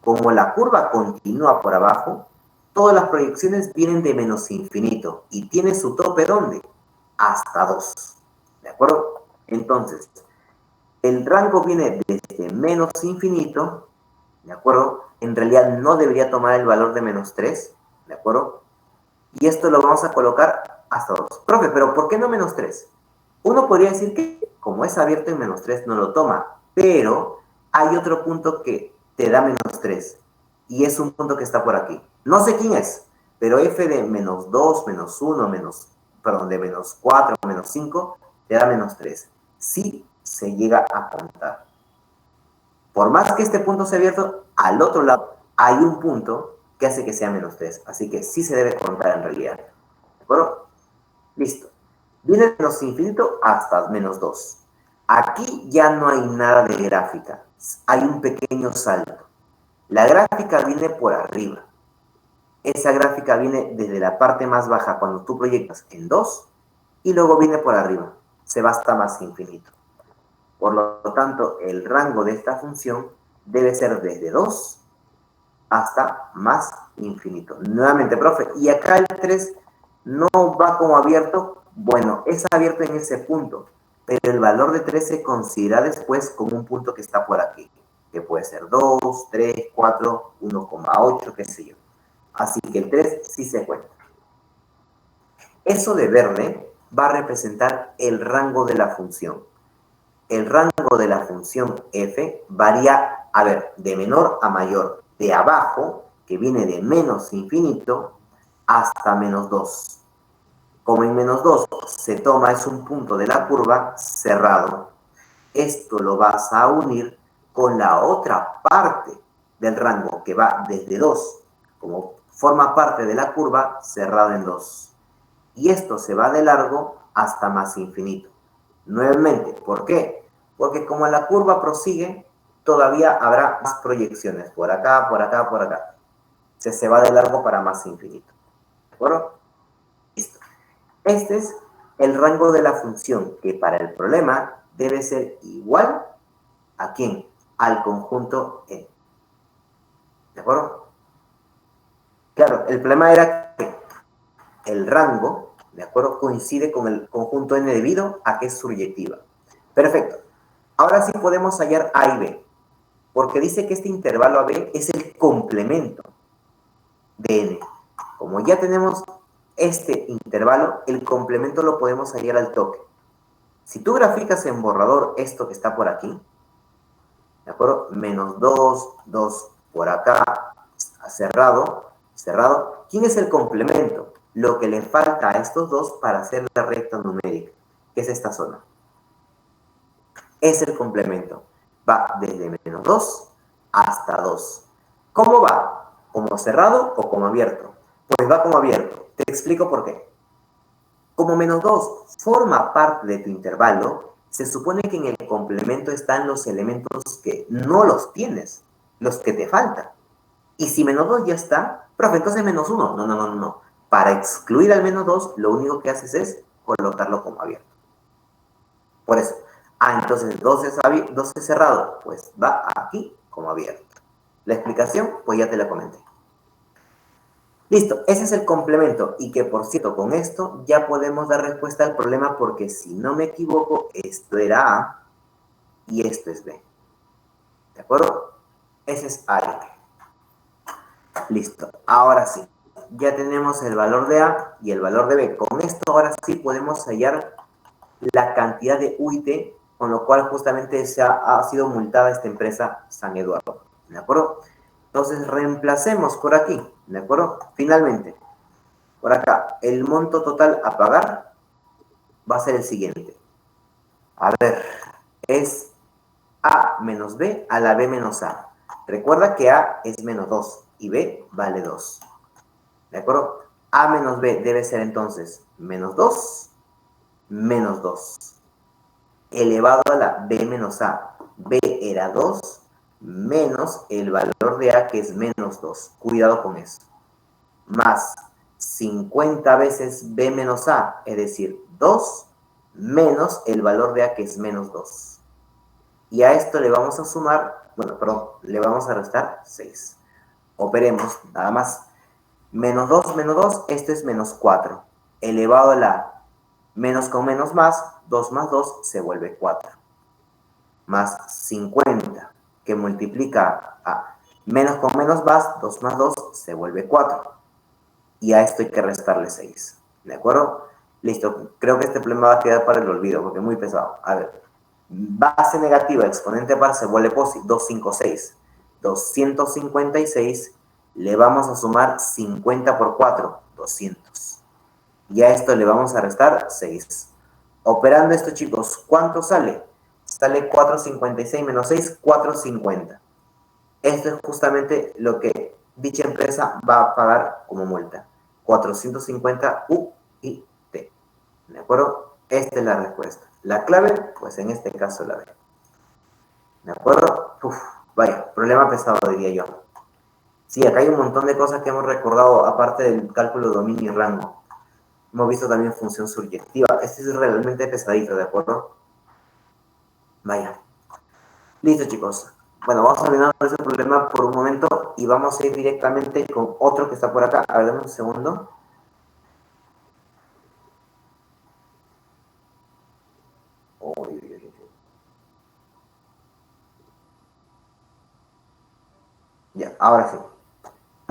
Como la curva continúa por abajo, todas las proyecciones vienen de menos infinito. ¿Y tiene su tope dónde? Hasta 2. ¿De acuerdo? Entonces, el rango viene desde menos infinito, ¿de acuerdo? en realidad no debería tomar el valor de menos 3, ¿de acuerdo? Y esto lo vamos a colocar hasta 2. Profe, ¿pero por qué no menos 3? Uno podría decir que como es abierto en menos 3 no lo toma, pero hay otro punto que te da menos 3 y es un punto que está por aquí. No sé quién es, pero f de menos 2, menos 1, perdón, de menos 4, menos 5, te da menos 3. Sí se llega a contar. Por más que este punto sea abierto, al otro lado hay un punto que hace que sea menos 3. Así que sí se debe contar en realidad. ¿De acuerdo? Listo. Viene de menos infinito hasta menos 2. Aquí ya no hay nada de gráfica. Hay un pequeño salto. La gráfica viene por arriba. Esa gráfica viene desde la parte más baja cuando tú proyectas en 2 y luego viene por arriba. Se va hasta más infinito. Por lo tanto, el rango de esta función debe ser desde 2 hasta más infinito. Nuevamente, profe, y acá el 3 no va como abierto. Bueno, es abierto en ese punto, pero el valor de 3 se considera después como un punto que está por aquí, que puede ser 2, 3, 4, 1,8, qué sé yo. Así que el 3 sí se cuenta. Eso de verde va a representar el rango de la función. El rango de la función f varía, a ver, de menor a mayor, de abajo, que viene de menos infinito, hasta menos 2. Como en menos 2 se toma, es un punto de la curva cerrado, esto lo vas a unir con la otra parte del rango que va desde 2, como forma parte de la curva cerrada en 2. Y esto se va de largo hasta más infinito. Nuevamente, ¿por qué? Porque como la curva prosigue, todavía habrá más proyecciones, por acá, por acá, por acá. Se va de largo para más infinito. ¿De acuerdo? Listo. Este es el rango de la función, que para el problema debe ser igual ¿a quién? Al conjunto E. ¿De acuerdo? Claro, el problema era que el rango, ¿de acuerdo? Coincide con el conjunto N debido a que es suryetiva. Perfecto. Ahora sí podemos hallar A y B, porque dice que este intervalo AB es el complemento de N. Como ya tenemos este intervalo, el complemento lo podemos hallar al toque. Si tú graficas en borrador esto que está por aquí, ¿de acuerdo? Menos 2, 2 por acá, cerrado, cerrado. ¿Quién es el complemento? Lo que le falta a estos dos para hacer la recta numérica, que es esta zona. Es el complemento. Va desde menos 2 hasta 2. ¿Cómo va? ¿Como cerrado o como abierto? Pues va como abierto. Te explico por qué. Como menos 2 forma parte de tu intervalo, se supone que en el complemento están los elementos que no los tienes, los que te faltan. Y si menos 2 ya está, profe, entonces menos 1. No, no, no, no. Para excluir al menos 2, lo único que haces es colocarlo como abierto. Por eso. Ah, entonces 2 es cerrado. Pues va aquí como abierto. La explicación, pues ya te la comenté. Listo, ese es el complemento. Y que, por cierto, con esto ya podemos dar respuesta al problema porque, si no me equivoco, esto era A y esto es B. ¿De acuerdo? Ese es A y B. Listo, ahora sí. Ya tenemos el valor de A y el valor de B. Con esto ahora sí podemos hallar la cantidad de UIT, con lo cual justamente ha sido multada esta empresa San Eduardo. ¿De acuerdo? Entonces reemplacemos por aquí. ¿De acuerdo? Finalmente, por acá, el monto total a pagar va a ser el siguiente. A ver, es A menos B a la B menos A. Recuerda que A es menos 2 y B vale 2. ¿De acuerdo? A menos B debe ser entonces menos 2 menos 2 elevado a la B menos A. B era 2 menos el valor de A, que es menos 2. Cuidado con eso. Más 50 veces B menos A, es decir, 2 menos el valor de A, que es menos 2. Y a esto le vamos a sumar, bueno, perdón, le vamos a restar 6. Operemos, nada más. Menos 2, esto es menos 4. Elevado a la menos con menos más 2 se vuelve 4. Más 50, que multiplica a Menos con menos vas, 2 más 2 se vuelve 4. Y a esto hay que restarle 6. ¿De acuerdo? Listo. Creo que este problema va a quedar para el olvido porque es muy pesado. A ver. Base negativa, exponente par se vuelve posible. 256. 256 le vamos a sumar 50 por 4. 200. Y a esto le vamos a restar 6. Operando esto, chicos, ¿cuánto sale? Sale 456 menos 6, 450. Esto es justamente lo que dicha empresa va a pagar como multa. 450 UIT. ¿De acuerdo? Esta es la respuesta. La clave, pues en este caso la B. ¿De acuerdo? Uf, vaya, problema pesado diría yo. Sí, acá hay un montón de cosas que hemos recordado, aparte del cálculo de dominio y rango. Hemos visto también función surjectiva. Este es realmente pesadito, ¿de acuerdo? Vaya. Listo, chicos. Bueno, vamos a olvidar ese problema por un momento y vamos a ir directamente con otro que está por acá. A ver, dame un segundo. Ya, ahora sí.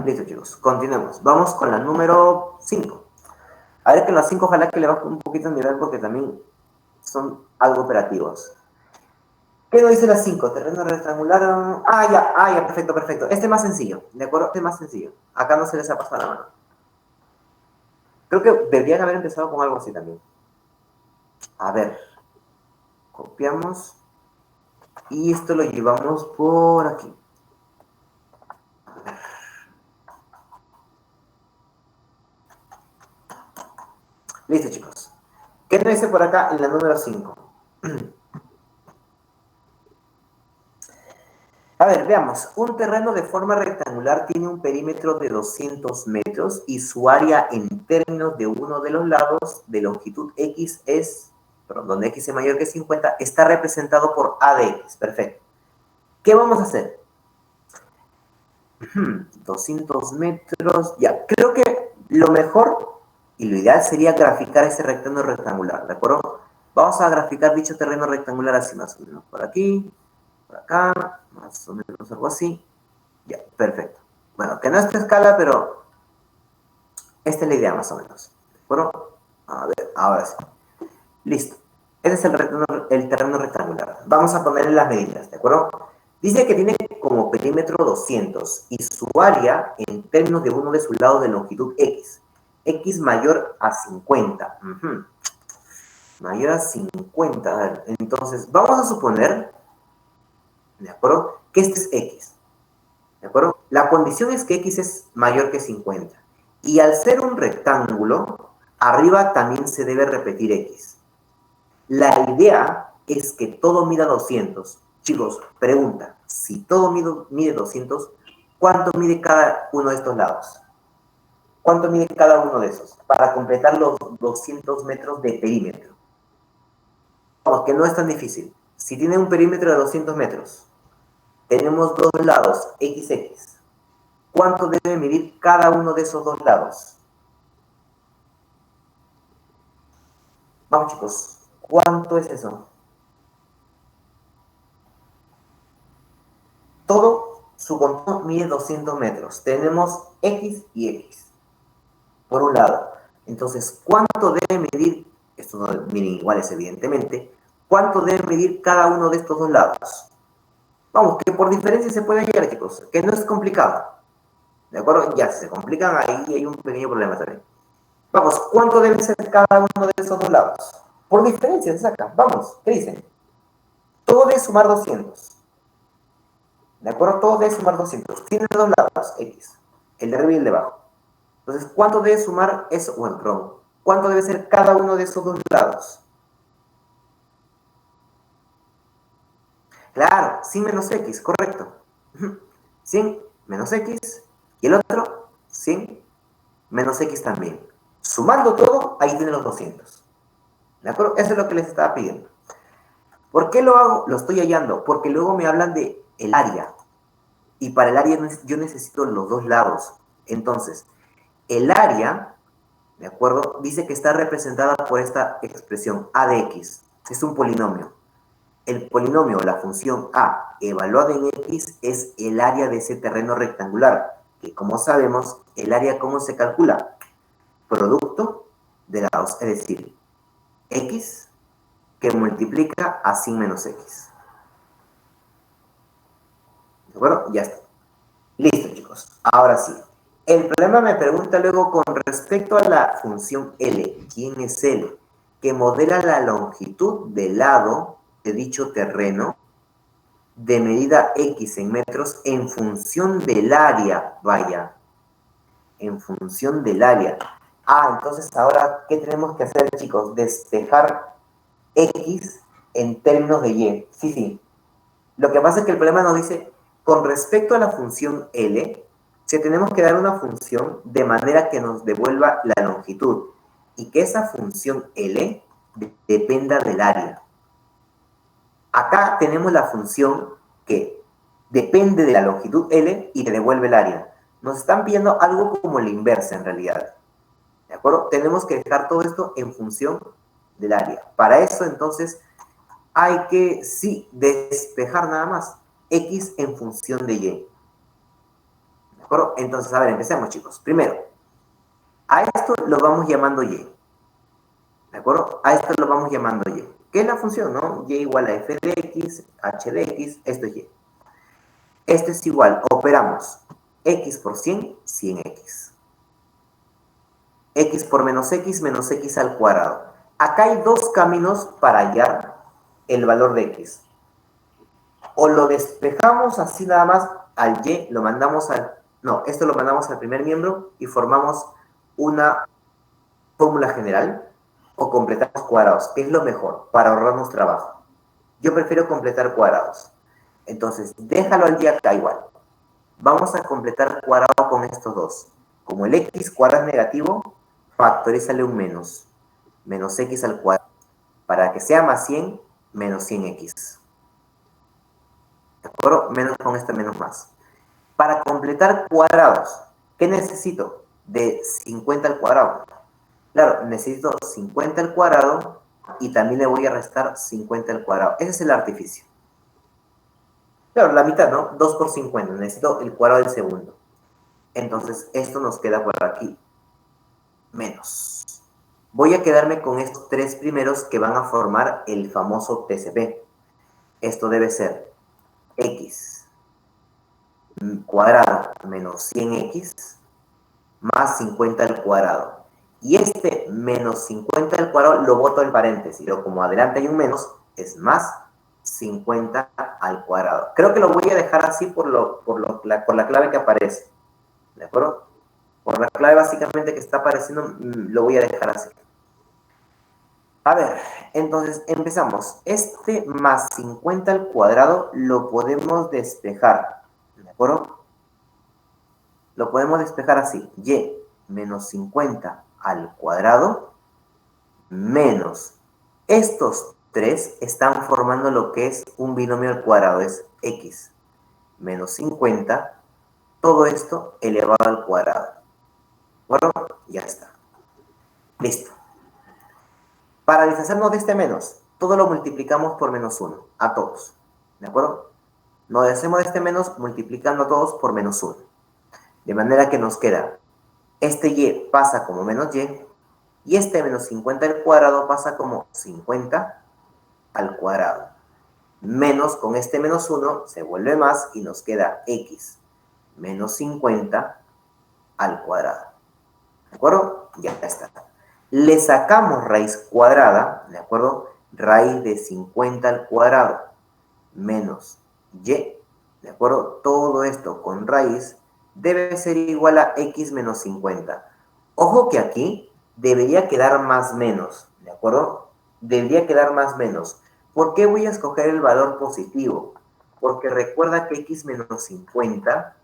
Listo, chicos. Continuemos. Vamos con la número 5. A ver que las 5 ojalá que le baje un poquito el nivel porque también son algo operativos. ¿Qué nos dice la 5? Terreno rectangular. Ya, perfecto, perfecto. Este es más sencillo, ¿de acuerdo? Este es más sencillo. Acá no se les ha pasado la mano. Creo que deberían haber empezado con algo así también. A ver. Copiamos. Y esto lo llevamos por aquí. Listo, chicos. ¿Qué nos dice por acá en la número 5? A ver, veamos. Un terreno de forma rectangular tiene un perímetro de 200 metros y su área en términos de uno de los lados de longitud X es, perdón, donde X es mayor que 50, está representado por A de X. Perfecto. ¿Qué vamos a hacer? 200 metros. Ya, creo que lo mejor y lo ideal sería graficar ese rectángulo rectangular, ¿de acuerdo? Vamos a graficar dicho terreno rectangular así más o menos. Por aquí, por acá, más o menos algo así. Ya, perfecto. Bueno, que no es tu escala, pero esta es la idea más o menos. ¿De acuerdo? A ver, ahora sí. Listo. Este es el terreno rectangular. Vamos a ponerle las medidas, ¿de acuerdo? Dice que tiene como perímetro 200 y su área en términos de uno de sus lados de longitud X. X mayor a 50. Mayor a 50. A ver, entonces, vamos a suponer, ¿de acuerdo? Que este es X. ¿De acuerdo? La condición es que X es mayor que 50. Y al ser un rectángulo, arriba también se debe repetir X. La idea es que todo mida 200. Chicos, pregunta, si todo mide 200, ¿cuánto mide cada uno de estos lados? ¿Cuánto mide cada uno de esos? Para completar los 200 metros de perímetro. Vamos, que no es tan difícil. Si tiene un perímetro de 200 metros, tenemos dos lados, XX. ¿Cuánto debe medir cada uno de esos dos lados? Vamos, chicos, ¿cuánto es eso? Todo su contorno mide 200 metros. Tenemos X y X, por un lado. Entonces, ¿cuánto debe medir? Estos no miden iguales, evidentemente. ¿Cuánto debe medir cada uno de estos dos lados? Vamos, que por diferencia se puede hallar, chicos, que no es complicado. ¿De acuerdo? Ya, si se complican, ahí hay un pequeño problema también. Vamos, ¿cuánto debe ser cada uno de esos dos lados? Por diferencia se saca. Vamos, ¿qué dicen? Todo debe sumar 200. ¿De acuerdo? Todo debe sumar 200. Tiene dos lados, X. El de arriba y el de abajo. Entonces, ¿cuánto debe sumar eso? Bueno, perdón. ¿Cuánto debe ser cada uno de esos dos lados? Claro, 100 menos X, correcto. 100 menos X. Y el otro, 100 menos X también. Sumando todo, ahí tienen los 200. ¿De acuerdo? Eso es lo que les estaba pidiendo. ¿Por qué lo hago? Lo estoy hallando. Porque luego me hablan de el área. Y para el área yo necesito los dos lados. Entonces, el área, ¿de acuerdo? Dice que está representada por esta expresión, A de X. Es un polinomio. el polinomio o la función a evaluada en x es el área de ese terreno rectangular, que como sabemos, el área ¿cómo se calcula? Producto de lados, es decir, x que multiplica a sin menos x. ¿De acuerdo? Ya está. Listo, chicos. Ahora sí. El problema me pregunta luego con respecto a la función L. ¿Quién es L? Que modela la longitud del lado de dicho terreno de medida X en metros en función del área. Vaya, en función del área. Entonces ahora, ¿qué tenemos que hacer, chicos? Despejar X en términos de Y. Sí, sí. Lo que pasa es que el problema nos dice, con respecto a la función L, si tenemos que dar una función de manera que nos devuelva la longitud y que esa función L dependa del área. Acá tenemos la función que depende de la longitud L y te devuelve el área. Nos están pidiendo algo como la inversa en realidad. ¿De acuerdo? Tenemos que dejar todo esto en función del área. Para eso, entonces, hay que, sí, despejar nada más x en función de y. ¿De acuerdo? Entonces, a ver, empecemos, chicos. Primero, a esto lo vamos llamando y. ¿De acuerdo? A esto lo vamos llamando y. ¿Qué es la función, no? Y igual a f de x, h de x, esto es y. Esto es igual, operamos x por 100, 100x. X por menos x al cuadrado. Acá hay dos caminos para hallar el valor de x. O lo despejamos así nada más al y, lo mandamos al... No, esto lo mandamos al primer miembro y formamos una fórmula general, o completamos cuadrados, que es lo mejor para ahorrarnos trabajo. Yo prefiero completar cuadrados. Entonces, déjalo al y acá igual. Vamos a completar cuadrado con estos dos. Como el x cuadrado es negativo, factorízale un menos. Menos x al cuadrado. Para que sea más 100, menos 100x. ¿De acuerdo? Menos con este menos más. Para completar cuadrados, ¿qué necesito? De 50 al cuadrado. Claro, necesito 50 al cuadrado y también le voy a restar 50 al cuadrado. Ese es el artificio. Claro, la mitad, ¿no? 2 por 50. Necesito el cuadrado del segundo. Entonces, esto nos queda por aquí. Menos. Voy a quedarme con estos tres primeros que van a formar el famoso TCP. Esto debe ser x cuadrado menos 100x más 50 al cuadrado. Y este menos 50 al cuadrado lo boto en paréntesis. Pero como adelante hay un menos, es más 50 al cuadrado. Creo que lo voy a dejar así por la clave que aparece. ¿De acuerdo? Por la clave básicamente que está apareciendo, lo voy a dejar así. A ver, entonces empezamos. Este más 50 al cuadrado lo podemos despejar. ¿De acuerdo? Lo podemos despejar así. Y menos 50 al cuadrado menos. Estos tres están formando lo que es un binomio al cuadrado. Es x menos 50. Todo esto elevado al cuadrado. Bueno, ya está. Listo. Para deshacernos de este menos, todo lo multiplicamos por menos 1. A todos. ¿De acuerdo? Nos deshacemos de este menos multiplicando a todos por menos 1. De manera que nos queda, este y pasa como menos y este menos 50 al cuadrado pasa como 50 al cuadrado. Menos con este menos 1 se vuelve más y nos queda x menos 50 al cuadrado. ¿De acuerdo? Ya está. Le sacamos raíz cuadrada, ¿de acuerdo? Raíz de 50 al cuadrado menos y, ¿de acuerdo? Todo esto con raíz debe ser igual a x menos 50. Ojo que aquí debería quedar más menos, ¿de acuerdo? Debería quedar más menos. ¿Por qué voy a escoger el valor positivo? Porque recuerda que x menos 50,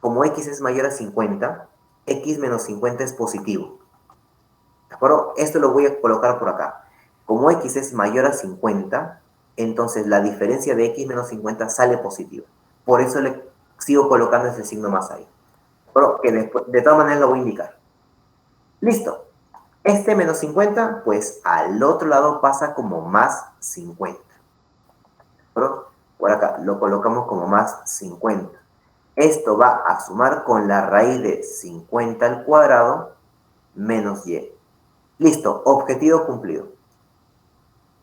como x es mayor a 50, x menos 50 es positivo. ¿De acuerdo? Esto lo voy a colocar por acá. Como x es mayor a 50, entonces la diferencia de x menos 50 sale positiva. Por eso le sigo colocando ese signo más ahí. Pero que después, de todas maneras lo voy a indicar. Listo. Este menos 50, pues al otro lado pasa como más 50. Por acá lo colocamos como más 50. Esto va a sumar con la raíz de 50 al cuadrado menos y. Listo, objetivo cumplido.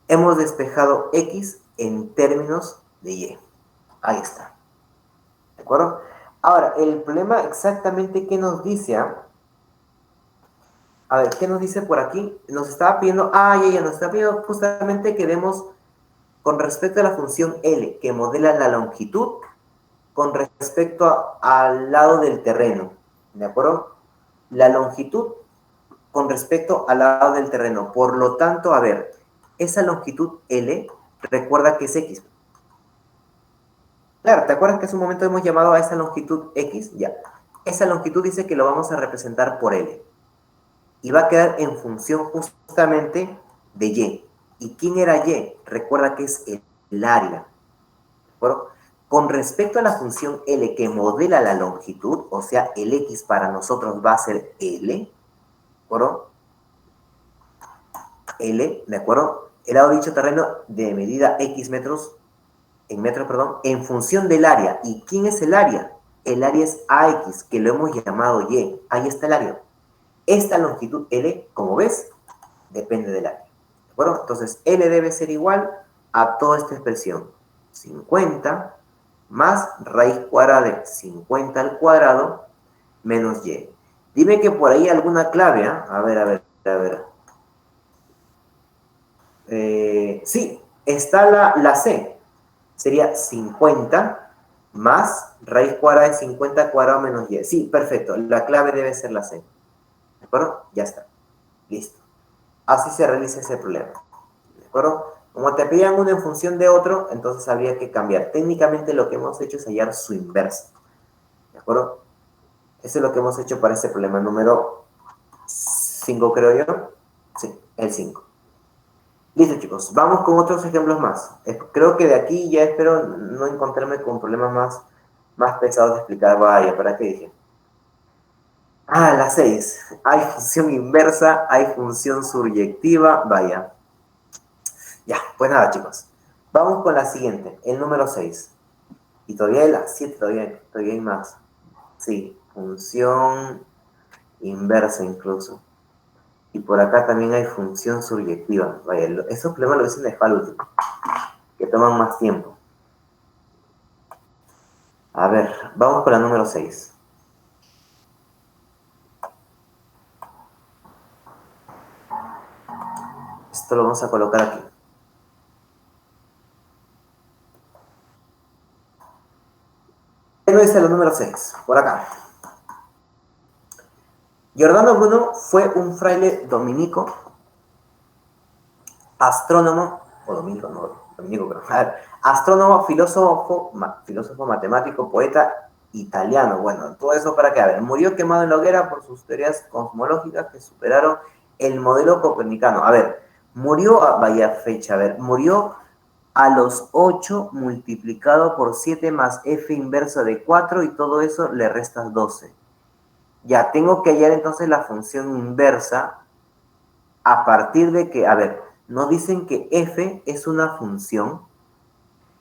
Hemos despejado x en términos de y. Ahí está. ¿De acuerdo? Ahora, el problema exactamente que nos dice, a ver, ¿qué nos dice por aquí? Nos estaba pidiendo, nos está pidiendo justamente que demos con respecto a la función L, que modela la longitud, con respecto al lado del terreno, ¿de acuerdo? La longitud con respecto al lado del terreno. Por lo tanto, a ver, esa longitud L, recuerda que es X. Claro, ¿te acuerdas que hace un momento hemos llamado a esa longitud X? Ya. Esa longitud dice que lo vamos a representar por L. Y va a quedar en función justamente de Y. ¿Y quién era Y? Recuerda que es el área. ¿De acuerdo? Con respecto a la función L que modela la longitud, o sea, el X para nosotros va a ser L, ¿de acuerdo? L, ¿de acuerdo? El lado dicho terreno de medida X metros, en función del área. ¿Y quién es el área? El área es AX, que lo hemos llamado Y. Ahí está el área. Esta longitud L, como ves, depende del área. ¿De acuerdo? Entonces, L debe ser igual a toda esta expresión. 50 más raíz cuadrada de 50 al cuadrado menos Y. Dime que por ahí alguna clave, ¿eh? A ver. Sí, está la C. Sería 50 más raíz cuadrada de 50 al cuadrado menos Y. Sí, perfecto. La clave debe ser la C. ¿De acuerdo? Ya está. Listo. Así se realiza ese problema. ¿De acuerdo? Como te pedían uno en función de otro, entonces habría que cambiar. Técnicamente lo que hemos hecho es hallar su inversa. ¿De acuerdo? Eso es lo que hemos hecho para este problema número 5, creo yo. Sí, el 5. Listo, chicos. Vamos con otros ejemplos más. Creo que de aquí ya espero no encontrarme con problemas más pesados de explicar. Vaya, ¿para qué dije? La 6. Hay función inversa, hay función suryectiva. Vaya. Ya, pues nada, chicos. Vamos con la siguiente, el número 6. Y todavía hay la 7, todavía hay más. Sí, función inversa incluso. Y por acá también hay función suryectiva. Vaya, esos problemas lo dicen de para último, que toman más tiempo. A ver, vamos con la número 6. Esto lo vamos a colocar aquí. ¿Qué nos dice el número 6? Por acá. Giordano Bruno fue un fraile dominico, astrónomo, o dominico, no, dominico, pero, astrónomo, filósofo, matemático, poeta italiano. Bueno, todo eso para que, a ver, murió quemado en la hoguera por sus teorías cosmológicas que superaron el modelo copernicano. A ver, murió, vaya fecha, a ver, murió a los 8 multiplicado por 7 más f inversa de 4 y todo eso le restas 12. Ya, tengo que hallar entonces la función inversa a partir de que, a ver, nos dicen que f es una función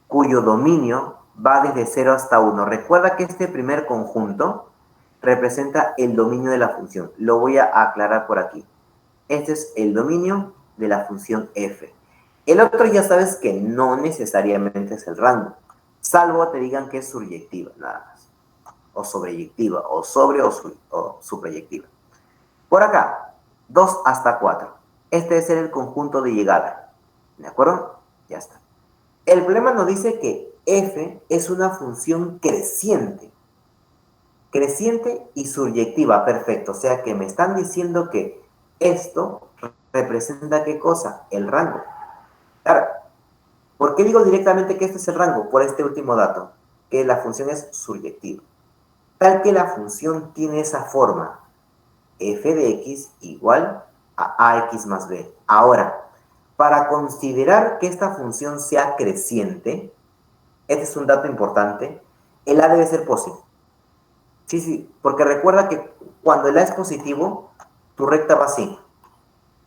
cuyo dominio va desde 0 hasta 1. Recuerda que este primer conjunto representa el dominio de la función. Lo voy a aclarar por aquí. Este es el dominio de la función f. El otro ya sabes que no necesariamente es el rango, salvo te digan que es suryectiva, nada más. O sobreyectiva, o o suprayectiva. Por acá, 2 hasta 4. Este es el conjunto de llegada. ¿De acuerdo? Ya está. El problema nos dice que f es una función creciente. Creciente y suryectiva, perfecto. O sea que me están diciendo que esto representa ¿qué cosa? El rango. Claro. ¿Por qué digo directamente que este es el rango? Por este último dato, que la función es suryectiva. Tal que la función tiene esa forma, f de x igual a ax más b. Ahora, para considerar que esta función sea creciente, este es un dato importante, el a debe ser positivo. Sí, porque recuerda que cuando el a es positivo, tu recta va así.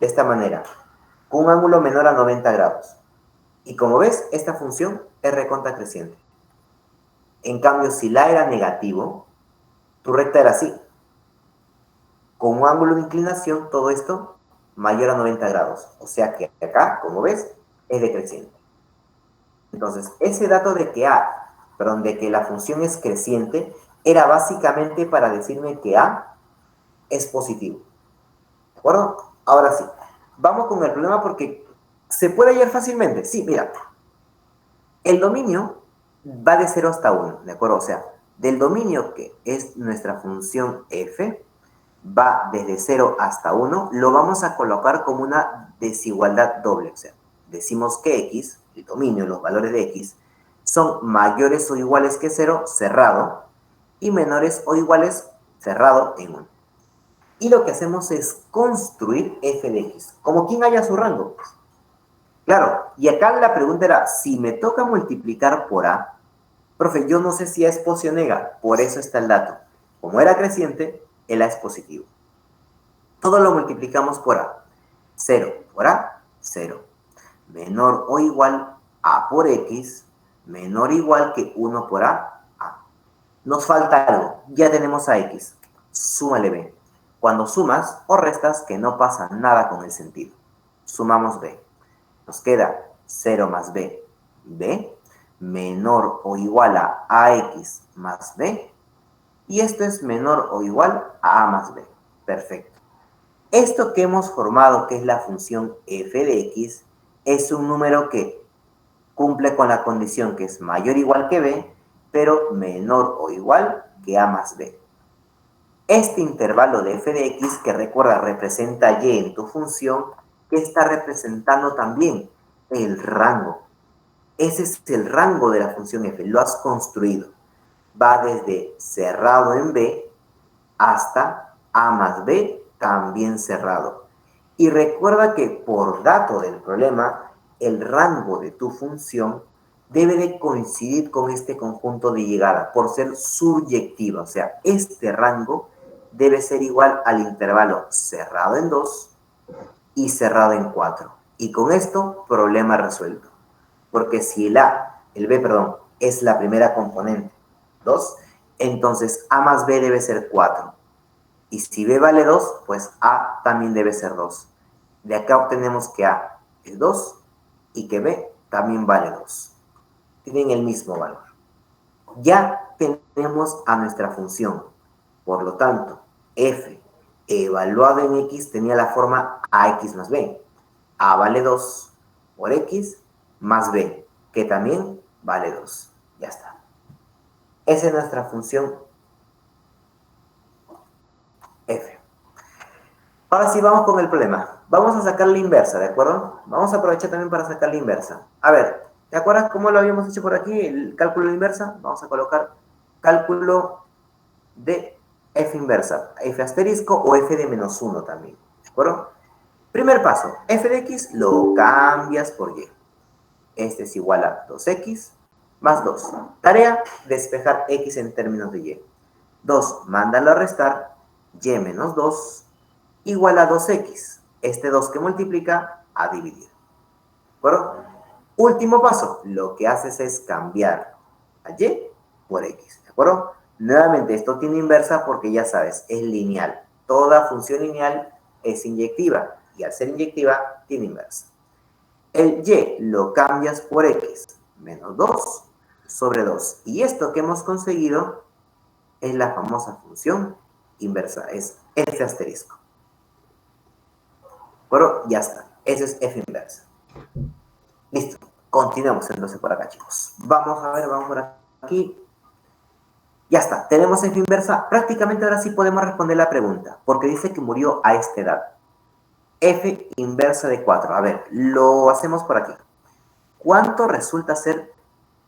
de esta manera, con un ángulo menor a 90 grados. Y como ves, esta función es recontra creciente. En cambio, si la era negativo, tu recta era así. Con un ángulo de inclinación, todo esto mayor a 90 grados. O sea que acá, como ves, es decreciente. Entonces, ese dato de que de que la función es creciente, era básicamente para decirme que A es positivo. ¿De acuerdo? Ahora sí, vamos con el problema porque se puede hallar fácilmente. Sí, mira, el dominio va de 0 hasta 1, ¿de acuerdo? O sea, del dominio que es nuestra función f, va desde 0 hasta 1, lo vamos a colocar como una desigualdad doble. O sea, decimos que x, el dominio, los valores de x, son mayores o iguales que 0, cerrado, y menores o iguales, cerrado, en 1. Y lo que hacemos es construir f de x, como quien haya su rango. Claro, y acá la pregunta era, si me toca multiplicar por a, profe, yo no sé si a es positivo o nega, por eso está el dato. Como era creciente, el a es positivo. Todo lo multiplicamos por a. 0 por a, 0. Menor o igual a por x, menor o igual que 1 por a, a. Nos falta algo, ya tenemos a x. Súmale b. Cuando sumas o restas, que no pasa nada con el sentido. Sumamos b. Nos queda 0 más b, b, menor o igual a ax más b, y esto es menor o igual a más b. Perfecto. Esto que hemos formado, que es la función f de x, es un número que cumple con la condición que es mayor o igual que b, pero menor o igual que a más b. Este intervalo de f de x, que recuerda representa y en tu función, que está representando también el rango. Ese es el rango de la función f, lo has construido. Va desde cerrado en b hasta a más b, también cerrado. Y recuerda que por dato del problema, el rango de tu función debe de coincidir con este conjunto de llegada, por ser suryectiva. O sea, este rango debe ser igual al intervalo cerrado en 2 y cerrado en 4. Y con esto, problema resuelto. Porque si el b, perdón, es la primera componente, 2, entonces a más b debe ser 4. Y si b vale 2, pues a también debe ser 2. De acá obtenemos que a es 2 y que b también vale 2. Tienen el mismo valor. Ya tenemos a nuestra función. Por lo tanto, f evaluado en x tenía la forma ax más b. A vale 2 por x más b, que también vale 2. Ya está. Esa es nuestra función f. Ahora sí, vamos con el problema. Vamos a sacar la inversa, ¿de acuerdo? Vamos a aprovechar también para sacar la inversa. A ver, ¿te acuerdas cómo lo habíamos hecho por aquí? El cálculo de la inversa. Vamos a colocar cálculo de f inversa, f asterisco o f de menos 1 también, ¿de acuerdo? Primer paso, f de x lo cambias por y. Este es igual a 2x más 2. Tarea, despejar x en términos de y. 2, mándalo a restar, y menos 2 igual a 2x. Este 2 que multiplica a dividir. ¿De acuerdo? Último paso, lo que haces es cambiar a y por x. ¿De acuerdo? Nuevamente, esto tiene inversa porque ya sabes, es lineal. Toda función lineal es inyectiva y al ser inyectiva tiene inversa. El y lo cambias por x menos 2 sobre 2. Y esto que hemos conseguido es la famosa función inversa, es f asterisco. Pero ya está, eso es f inversa. Listo, continuamos entonces por acá, chicos. Vamos a ver, vamos por aquí. Ya está, tenemos f inversa. Prácticamente ahora sí podemos responder la pregunta, porque dice que murió a esta edad. F inversa de 4. A ver, lo hacemos por aquí. ¿Cuánto resulta ser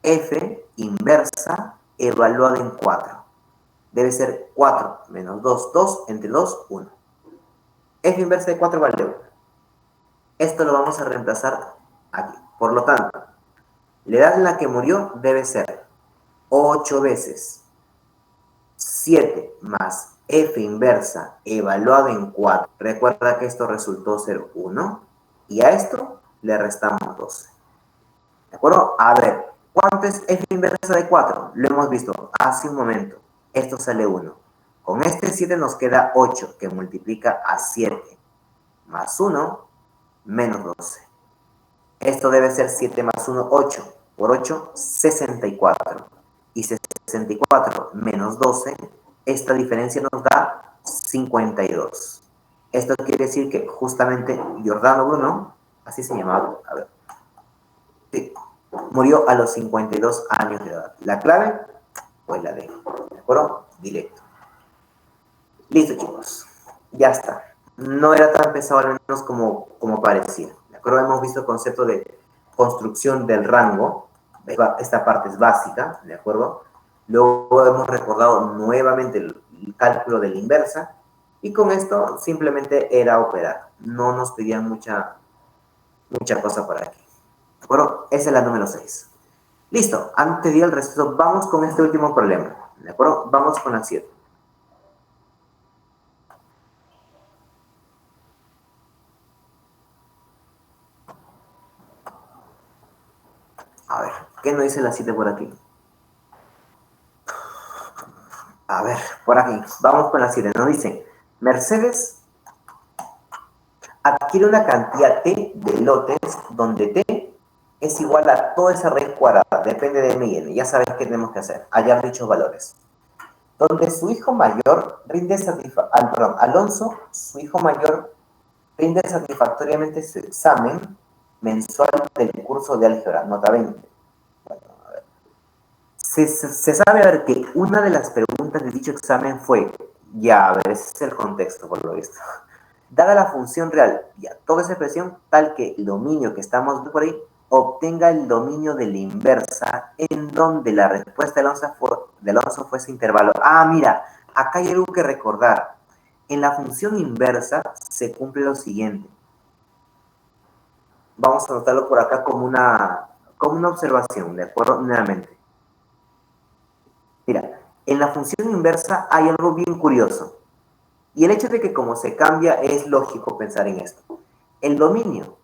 f inversa evaluada en 4? Debe ser 4 menos 2, 2, entre 2, 1. F inversa de 4 vale 1. Esto lo vamos a reemplazar aquí. Por lo tanto, la edad en la que murió debe ser 8 veces 7 más f inversa evaluado en 4. Recuerda que esto resultó ser 1 y a esto le restamos 12. ¿De acuerdo? A ver, ¿cuánto es f inversa de 4? Lo hemos visto hace un momento. Esto sale 1. Con este 7 nos queda 8, que multiplica a 7, más 1, menos 12. Esto debe ser 7 más 1, 8. Por 8, 64. Y 64 menos 12, esta diferencia nos da 52. Esto quiere decir que justamente Giordano Bruno, así se llamaba, a ver, sí, murió a los 52 años de edad. La clave, pues la D. ¿De acuerdo? Directo. Listo, chicos. Ya está. No era tan pesado, al menos como parecía. ¿De acuerdo? Hemos visto el concepto de construcción del rango. Esta parte es básica, ¿de acuerdo? Luego hemos recordado nuevamente el cálculo de la inversa. Y con esto simplemente era operar. No nos pedían mucha cosa por aquí. ¿De acuerdo? Esa es la número 6. Listo. Antes de ir al resto, vamos con este último problema. ¿De acuerdo? Vamos con la 7. A ver, ¿qué nos dice la 7 por aquí? A ver, por aquí. Vamos con la 7. Nos dice, Mercedes adquiere una cantidad T de lotes donde T es igual a toda esa raíz cuadrada. Depende de M y N. Ya sabes qué tenemos que hacer. Hallar dichos valores. Donde su hijo mayor rinde Alonso, su hijo mayor, rinde satisfactoriamente su examen mensual del curso de álgebra, nota 20. Bueno, a ver. Se sabe, a ver, que una de las preguntas de dicho examen fue, ya, a ver, ese es el contexto, por lo visto. Dada la función real, ya, toda esa expresión, tal que el dominio que estamos viendo por ahí obtenga el dominio de la inversa, en donde la respuesta de Alonso fue ese intervalo. Ah, mira, acá hay algo que recordar. En la función inversa se cumple lo siguiente. Vamos a anotarlo por acá como una observación, ¿de acuerdo? Nuevamente. Mira, en la función inversa hay algo bien curioso. Y el hecho de que como se cambia es lógico pensar en esto. El dominio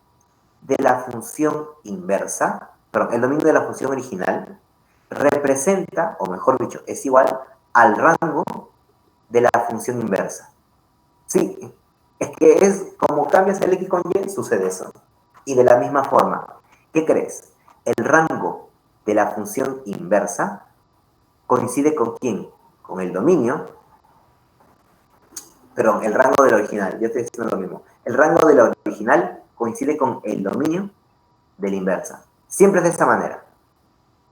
de la función inversa, perdón, el dominio de la función original representa, o mejor dicho, es igual al rango de la función inversa. Sí, es que es como cambias el x con y, sucede eso. Y de la misma forma, ¿qué crees? El rango de la función inversa coincide con quién? Con el dominio, perdón, el rango del original, yo estoy diciendo lo mismo. El rango del original coincide con el dominio de la inversa. Siempre es de esta manera.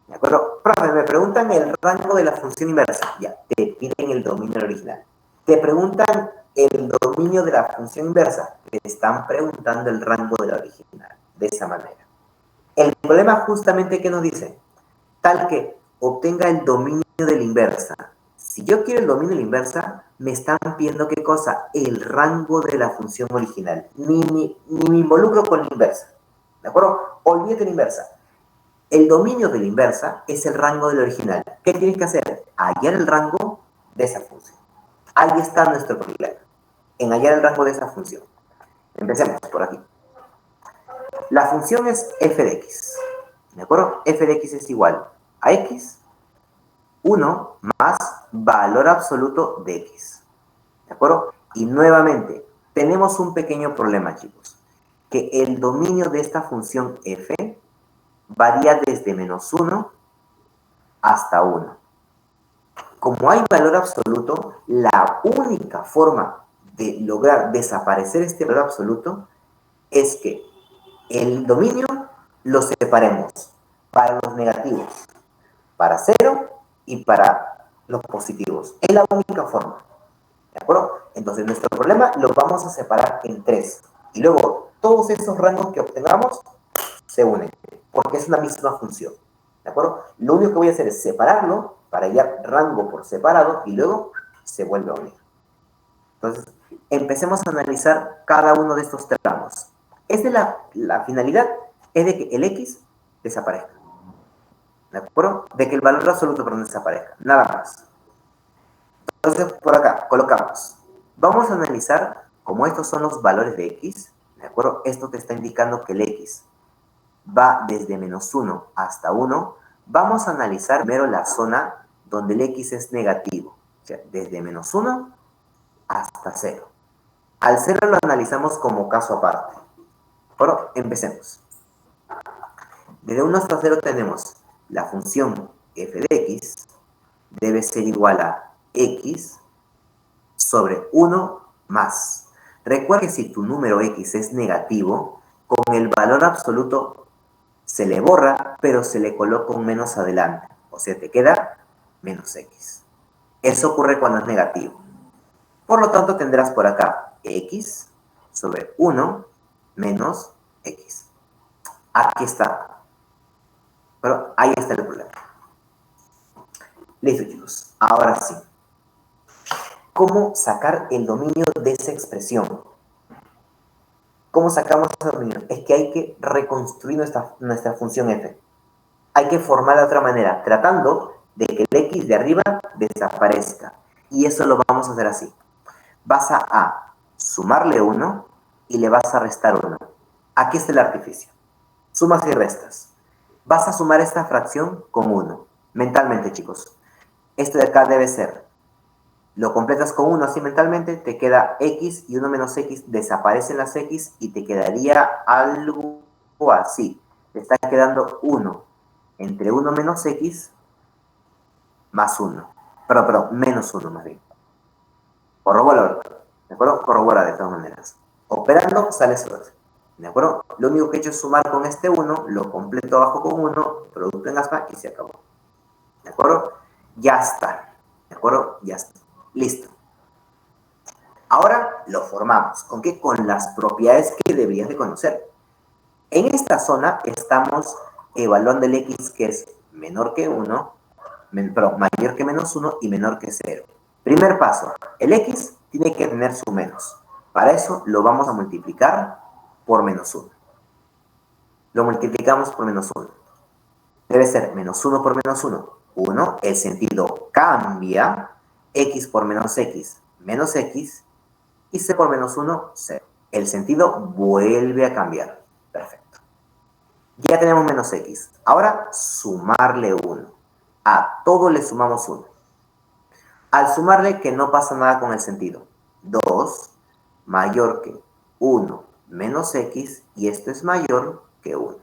¿De acuerdo? Profe, me preguntan el rango de la función inversa. Ya, te piden el dominio original. Te preguntan el dominio de la función inversa. Te están preguntando el rango de la original. De esa manera. El problema justamente que nos dice, tal que obtenga el dominio de la inversa. Si yo quiero el dominio de la inversa, me están pidiendo qué cosa, el rango de la función original. Ni me involucro con la inversa. ¿De acuerdo? Olvídate la inversa. El dominio de la inversa es el rango del original. ¿Qué tienes que hacer? Hallar el rango de esa función. Ahí está nuestro problema, en hallar el rango de esa función. Empecemos por aquí. La función es f de x. ¿De acuerdo? F de x es igual a x, 1 más valor absoluto de x. ¿De acuerdo? Y nuevamente, tenemos un pequeño problema, chicos. Que el dominio de esta función f varía desde menos 1 hasta 1. Como hay valor absoluto, la única forma de lograr desaparecer este valor absoluto es que el dominio lo separemos para los negativos, para 0 y para los positivos. Es la única forma. ¿De acuerdo? Entonces, nuestro problema lo vamos a separar en 3. Y luego, todos esos rangos que obtengamos se unen, porque es una misma función. ¿De acuerdo? Lo único que voy a hacer es separarlo para hallar rango por separado y luego se vuelve a unir. Entonces, empecemos a analizar cada uno de estos tramos. La finalidad es de que el x desaparezca. ¿De acuerdo? De que el valor absoluto, perdón, desaparezca. Nada más. Entonces, por acá, colocamos. Vamos a analizar, como estos son los valores de x, ¿de acuerdo? Esto te está indicando que el x va desde -1 hasta 1. Vamos a analizar primero la zona donde el x es negativo. O sea, desde -1 hasta 0. Al 0 lo analizamos como caso aparte. Bueno, empecemos. Desde 1 hasta 0 tenemos la función f de x debe ser igual a x sobre 1 más. Recuerda que si tu número x es negativo, con el valor absoluto se le borra, pero se le coloca un menos adelante. O sea, te queda menos x. Eso ocurre cuando es negativo. Por lo tanto, tendrás por acá x sobre 1 menos x. Aquí está. Pero ahí está el problema. Listo, chicos. Ahora sí. ¿Cómo sacar el dominio de esa expresión? ¿Cómo sacamos ese dominio? Es que hay que reconstruir nuestra función f. Hay que formarla de otra manera, tratando de que el x de arriba desaparezca. Y eso lo vamos a hacer así. Vas a sumarle 1 y le vas a restar 1. Aquí está el artificio. Sumas y restas. Vas a sumar esta fracción con 1. Mentalmente, chicos. Esto de acá debe ser, lo completas con 1 así mentalmente, te queda x y 1 menos x, desaparecen las x y te quedaría algo así. Te está quedando 1 entre 1 menos x más 1. Perdón, menos 1 más bien. Corrobora, ¿de acuerdo? Corrobora de todas maneras. Operando sale 0. ¿De acuerdo? Lo único que he hecho es sumar con este 1, lo completo abajo con 1, producto en aspa y se acabó. ¿De acuerdo? Ya está. ¿De acuerdo? Ya está. Listo. Ahora lo formamos. ¿Con qué? Con las propiedades que deberías de conocer. En esta zona estamos evaluando el x que es menor que 1, perdón, mayor que menos 1 y menor que 0. Primer paso, el x tiene que tener su menos. Para eso lo vamos a multiplicar por menos 1. Lo multiplicamos por menos 1. Debe ser menos 1 por menos 1, 1. El sentido cambia. X por menos x, menos x. Y c por menos 1, 0. El sentido vuelve a cambiar. Perfecto. Ya tenemos menos x. Ahora sumarle 1. A todo le sumamos 1. Al sumarle que no pasa nada con el sentido. 2 mayor que 1 menos x y esto es mayor que 1.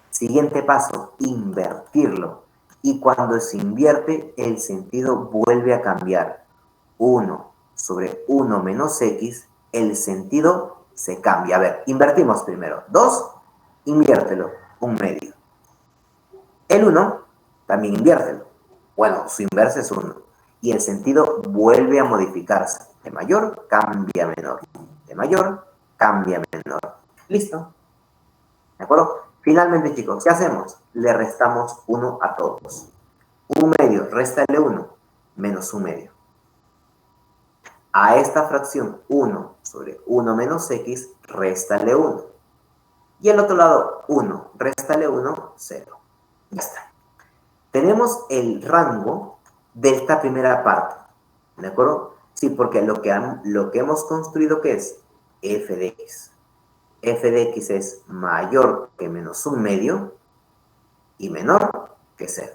Siguiente paso, invertirlo. Y cuando se invierte, el sentido vuelve a cambiar. 1 sobre 1 menos x, el sentido se cambia. A ver, invertimos primero. 2, inviértelo, un medio. El 1, también inviértelo. Bueno, su inverso es 1. Y el sentido vuelve a modificarse. De mayor, cambia a menor. De mayor, cambia a menor. Listo. ¿De acuerdo? Finalmente, chicos, ¿qué hacemos? Le restamos 1 a todos. 1 medio, réstale 1, menos 1 medio. A esta fracción 1 sobre 1 menos x, réstale 1. Y al otro lado 1, réstale 1, 0. Ya está. Tenemos el rango de esta primera parte. ¿De acuerdo? Sí, porque lo que hemos construido, ¿qué es? F de x. F de x es mayor que menos 1 medio y menor que 0.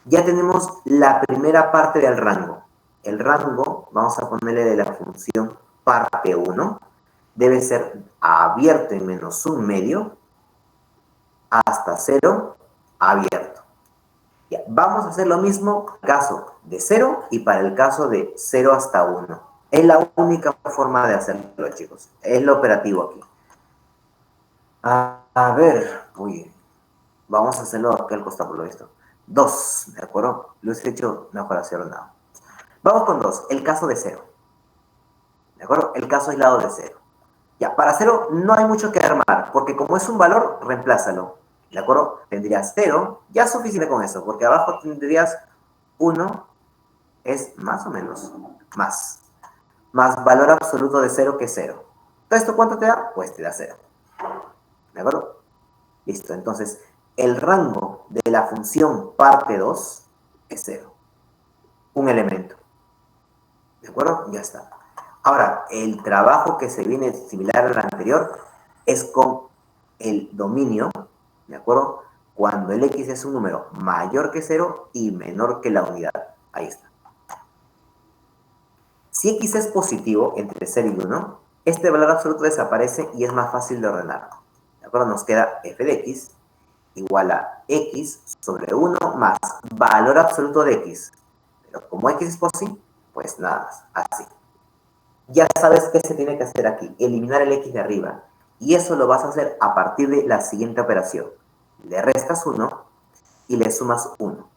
Ya tenemos la primera parte del rango. El rango, vamos a ponerle de la función parte 1, debe ser abierto en menos 1 medio hasta 0 abierto. Ya, vamos a hacer lo mismo para el caso de 0 y para el caso de 0 hasta 1. Es la única forma de hacerlo, chicos. Es lo operativo aquí. A ver, uy, vamos a hacerlo acá al costado por lo visto. 2, ¿de acuerdo? Lo he hecho mejor hacerlo nada. Vamos con 2, el caso de 0. ¿De acuerdo? El caso aislado de 0. Ya, para 0 no hay mucho que armar, porque como es un valor, reemplázalo. ¿De acuerdo? Tendrías 0, ya es suficiente con eso, porque abajo tendrías 1, es más o menos, más. Más valor absoluto de 0 que 0. ¿Todo esto cuánto te da? Pues te da 0. ¿De acuerdo? Listo, entonces, el rango de la función parte 2 es 0. Un elemento. ¿De acuerdo? Ya está. Ahora, el trabajo que se viene similar al anterior es con el dominio, ¿de acuerdo? Cuando el x es un número mayor que 0 y menor que la unidad. Ahí está. Si x es positivo entre 0 y 1, este valor absoluto desaparece y es más fácil de ordenar. ¿De acuerdo? Nos queda f de x igual a x sobre 1 más valor absoluto de x. Pero como x es positivo, pues nada más, así. Ya sabes qué se tiene que hacer aquí, eliminar el x de arriba. Y eso lo vas a hacer a partir de la siguiente operación. Le restas 1 y le sumas 1.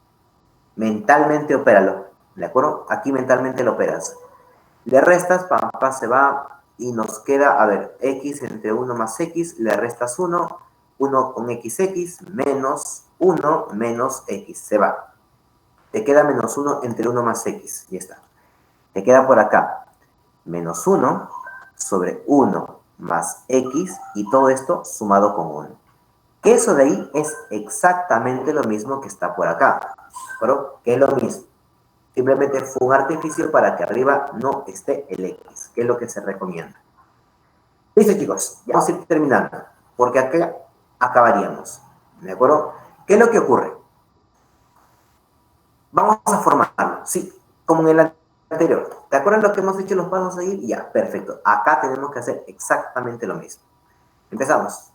Mentalmente opéralo, ¿de acuerdo? Aquí mentalmente lo operas. Le restas, papá se va y nos queda, a ver, x entre 1 más x, le restas 1, 1 con xx, menos 1 menos x, se va. Te queda menos 1 entre 1 más x, ya está. Te queda por acá, menos 1 sobre 1 más x y todo esto sumado con 1. Que eso de ahí es exactamente lo mismo que está por acá, ¿pero? Que es lo mismo. Simplemente fue un artificio para que arriba no esté el x, que es lo que se recomienda. Listo, chicos, ya vamos a ir terminando, porque acá acabaríamos, ¿de acuerdo? ¿Qué es lo que ocurre? Vamos a formarlo, sí, como en el anterior. ¿Te acuerdas lo que hemos hecho los pasos a seguir? Ya, perfecto. Acá tenemos que hacer exactamente lo mismo. Empezamos.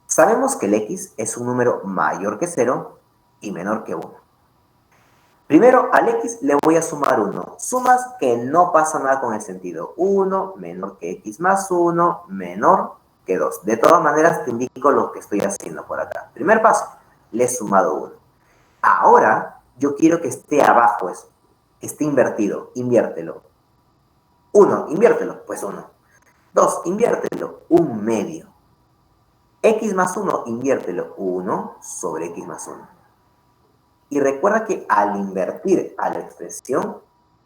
Sabemos que el x es un número mayor que 0 y menor que 1. Primero, al x le voy a sumar 1. Sumas que no pasa nada con el sentido. 1 menor que x más 1 menor que 2. De todas maneras, te indico lo que estoy haciendo por acá. Primer paso, le he sumado 1. Ahora, yo quiero que esté abajo eso. Que esté invertido. Inviértelo. 1, inviértelo. Pues 1. 2, inviértelo. 1 medio. X más 1, inviértelo. 1 sobre x más 1. Y recuerda que al invertir a la expresión,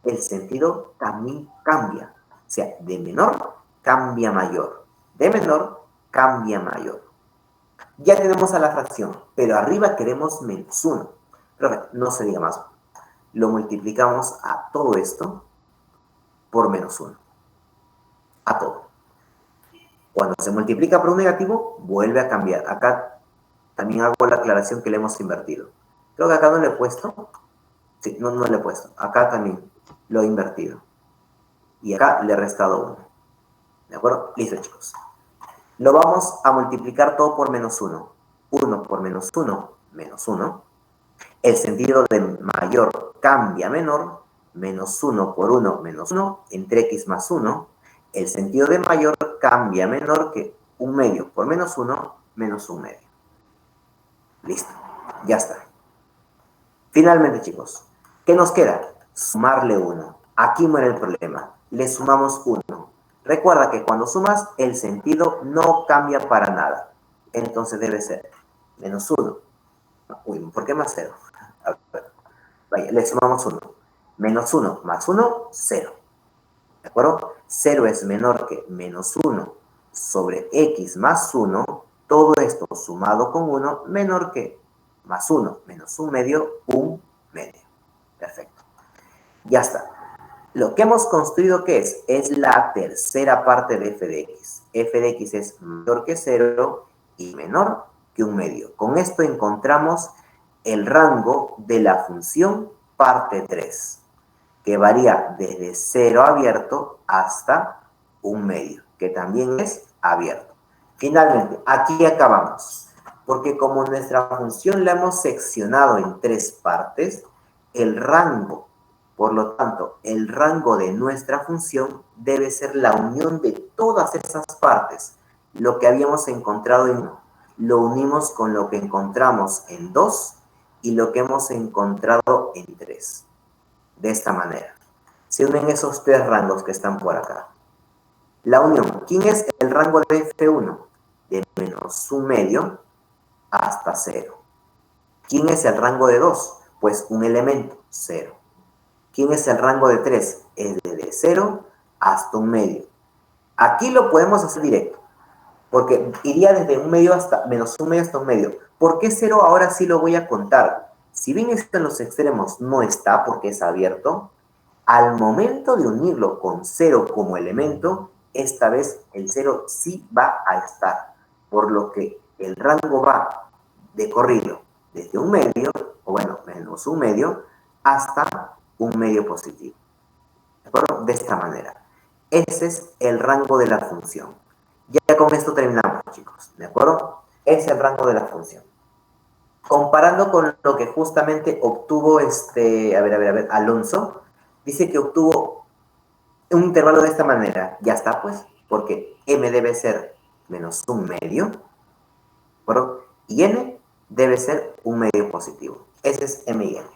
el sentido también cambia. O sea, de menor cambia mayor. De menor cambia mayor. Ya tenemos a la fracción, pero arriba queremos menos 1. Pero no se diga más. Lo multiplicamos a todo esto por menos 1. A todo. Cuando se multiplica por un negativo, vuelve a cambiar. Acá también hago la aclaración que le hemos invertido. Creo que acá no le he puesto. Sí, no le he puesto. Acá también lo he invertido. Y acá le he restado 1. ¿De acuerdo? Listo, chicos. Lo vamos a multiplicar todo por menos 1. 1 por menos 1, menos 1. El sentido de mayor cambia a menor. Menos 1 por 1, menos 1. Entre x más 1. El sentido de mayor cambia a menor que 1 medio por menos 1, menos 1 medio. Listo. Ya está. Finalmente, chicos, ¿qué nos queda? Sumarle 1. Aquí muere el problema. Le sumamos 1. Recuerda que cuando sumas, el sentido no cambia para nada. Entonces debe ser menos 1. Uy, ¿por qué más 0? A ver, vaya, le sumamos 1. Menos 1 más 1, 0. ¿De acuerdo? 0 es menor que menos 1 sobre x más 1. Todo esto sumado con 1 menor que más 1 menos 1 medio, 1 medio. Perfecto. Ya está. Lo que hemos construido, ¿qué es? Es la tercera parte de f de x. F de x es mayor que 0 y menor que 1 medio. Con esto encontramos el rango de la función parte 3, que varía desde 0 abierto hasta 1 medio, que también es abierto. Finalmente, aquí acabamos, porque como nuestra función la hemos seccionado en 3 partes, el rango, por lo tanto, el rango de nuestra función debe ser la unión de todas esas partes. Lo que habíamos encontrado en 1, lo unimos con lo que encontramos en 2 y lo que hemos encontrado en 3. De esta manera. Se unen esos 3 rangos que están por acá. La unión. ¿Quién es el rango de F1? De menos 1 medio hasta 0. ¿Quién es el rango de 2? Pues un elemento, 0. ¿Quién es el rango de 3? Es de 0 hasta 1 medio. Aquí lo podemos hacer directo, porque iría desde 1 medio hasta menos 1 medio hasta 1 medio. ¿Por qué 0 ahora sí lo voy a contar? Si bien esto en los extremos no está porque es abierto, Al momento de unirlo con 0 como elemento, esta vez el 0 sí va a estar, por lo que el rango va de corrido desde un medio, o bueno, menos un medio, hasta un medio positivo. ¿De acuerdo? De esta manera. Ese es el rango de la función. Ya con esto terminamos, chicos. ¿De acuerdo? Es el rango de la función. Comparando con lo que justamente obtuvo Alonso, dice que obtuvo un intervalo de esta manera. Ya está, pues, porque m debe ser menos un medio, ¿de acuerdo? Y n debe ser un medio positivo. Ese es m y n.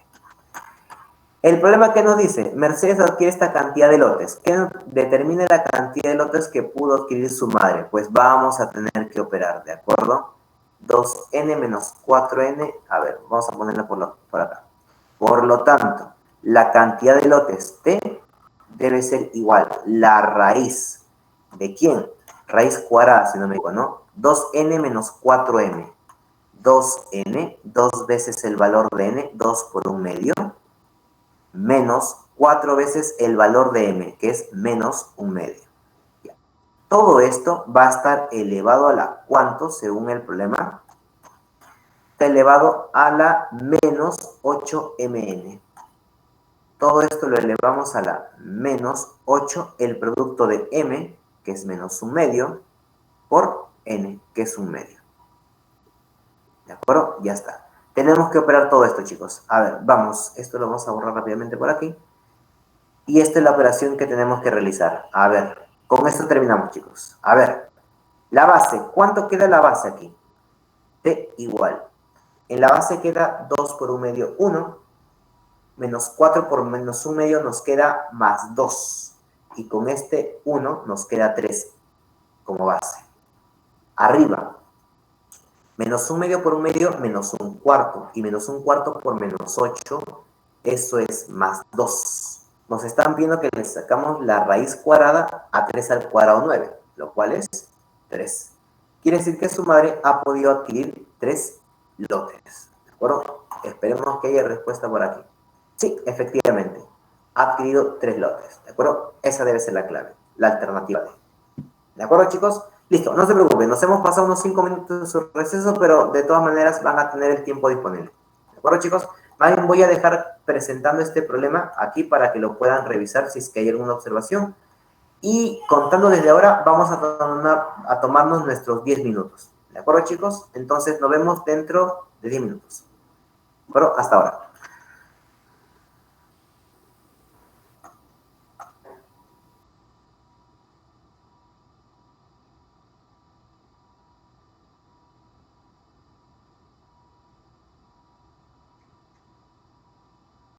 El problema que nos dice, Mercedes adquiere esta cantidad de lotes. ¿Qué determina la cantidad de lotes que pudo adquirir su madre? Pues vamos a tener que operar, ¿de acuerdo? 2n menos 4n, a ver, vamos a ponerla por acá. Por lo tanto, la cantidad de lotes t debe ser igual la raíz de ¿quién? Raíz cuadrada, si no me equivoco, ¿no? 2n menos 4m. 2n, dos veces el valor de n, 2 por un medio, menos 4 veces el valor de m, que es menos un medio. Todo esto va a estar elevado a la ¿cuánto? Según el problema. Está elevado a la menos 8mn. Todo esto lo elevamos a la menos 8, el producto de m, que es menos un medio, por n, que es un medio. ¿De acuerdo? Ya está. Tenemos que operar todo esto, chicos. A ver, vamos. Esto lo vamos a borrar rápidamente por aquí. Y esta es la operación que tenemos que realizar. A ver, con esto terminamos, chicos. A ver, la base. ¿Cuánto queda la base aquí? T igual. En la base queda 2 por un medio, 1. Menos 4 por menos un medio nos queda más 2. Y con este 1 nos queda 3 como base. Arriba. Menos un medio por un medio, menos un cuarto. Y menos un cuarto por menos 8, eso es más 2. Nos están viendo que le sacamos la raíz cuadrada a 3 al cuadrado 9, lo cual es 3. Quiere decir que su madre ha podido adquirir 3 lotes. ¿De acuerdo? Esperemos que haya respuesta por aquí. Sí, efectivamente. Ha adquirido 3 lotes. ¿De acuerdo? Esa debe ser la clave, la alternativa D. ¿De acuerdo, chicos? Listo, no se preocupen. Nos hemos pasado unos 5 minutos de su receso, pero de todas maneras van a tener el tiempo disponible. ¿De acuerdo, chicos? Voy a dejar presentando este problema aquí para que lo puedan revisar si es que hay alguna observación. Y contando desde ahora, vamos a tomarnos nuestros 10 minutos. ¿De acuerdo, chicos? Entonces nos vemos dentro de 10 minutos. ¿De acuerdo? Hasta ahora.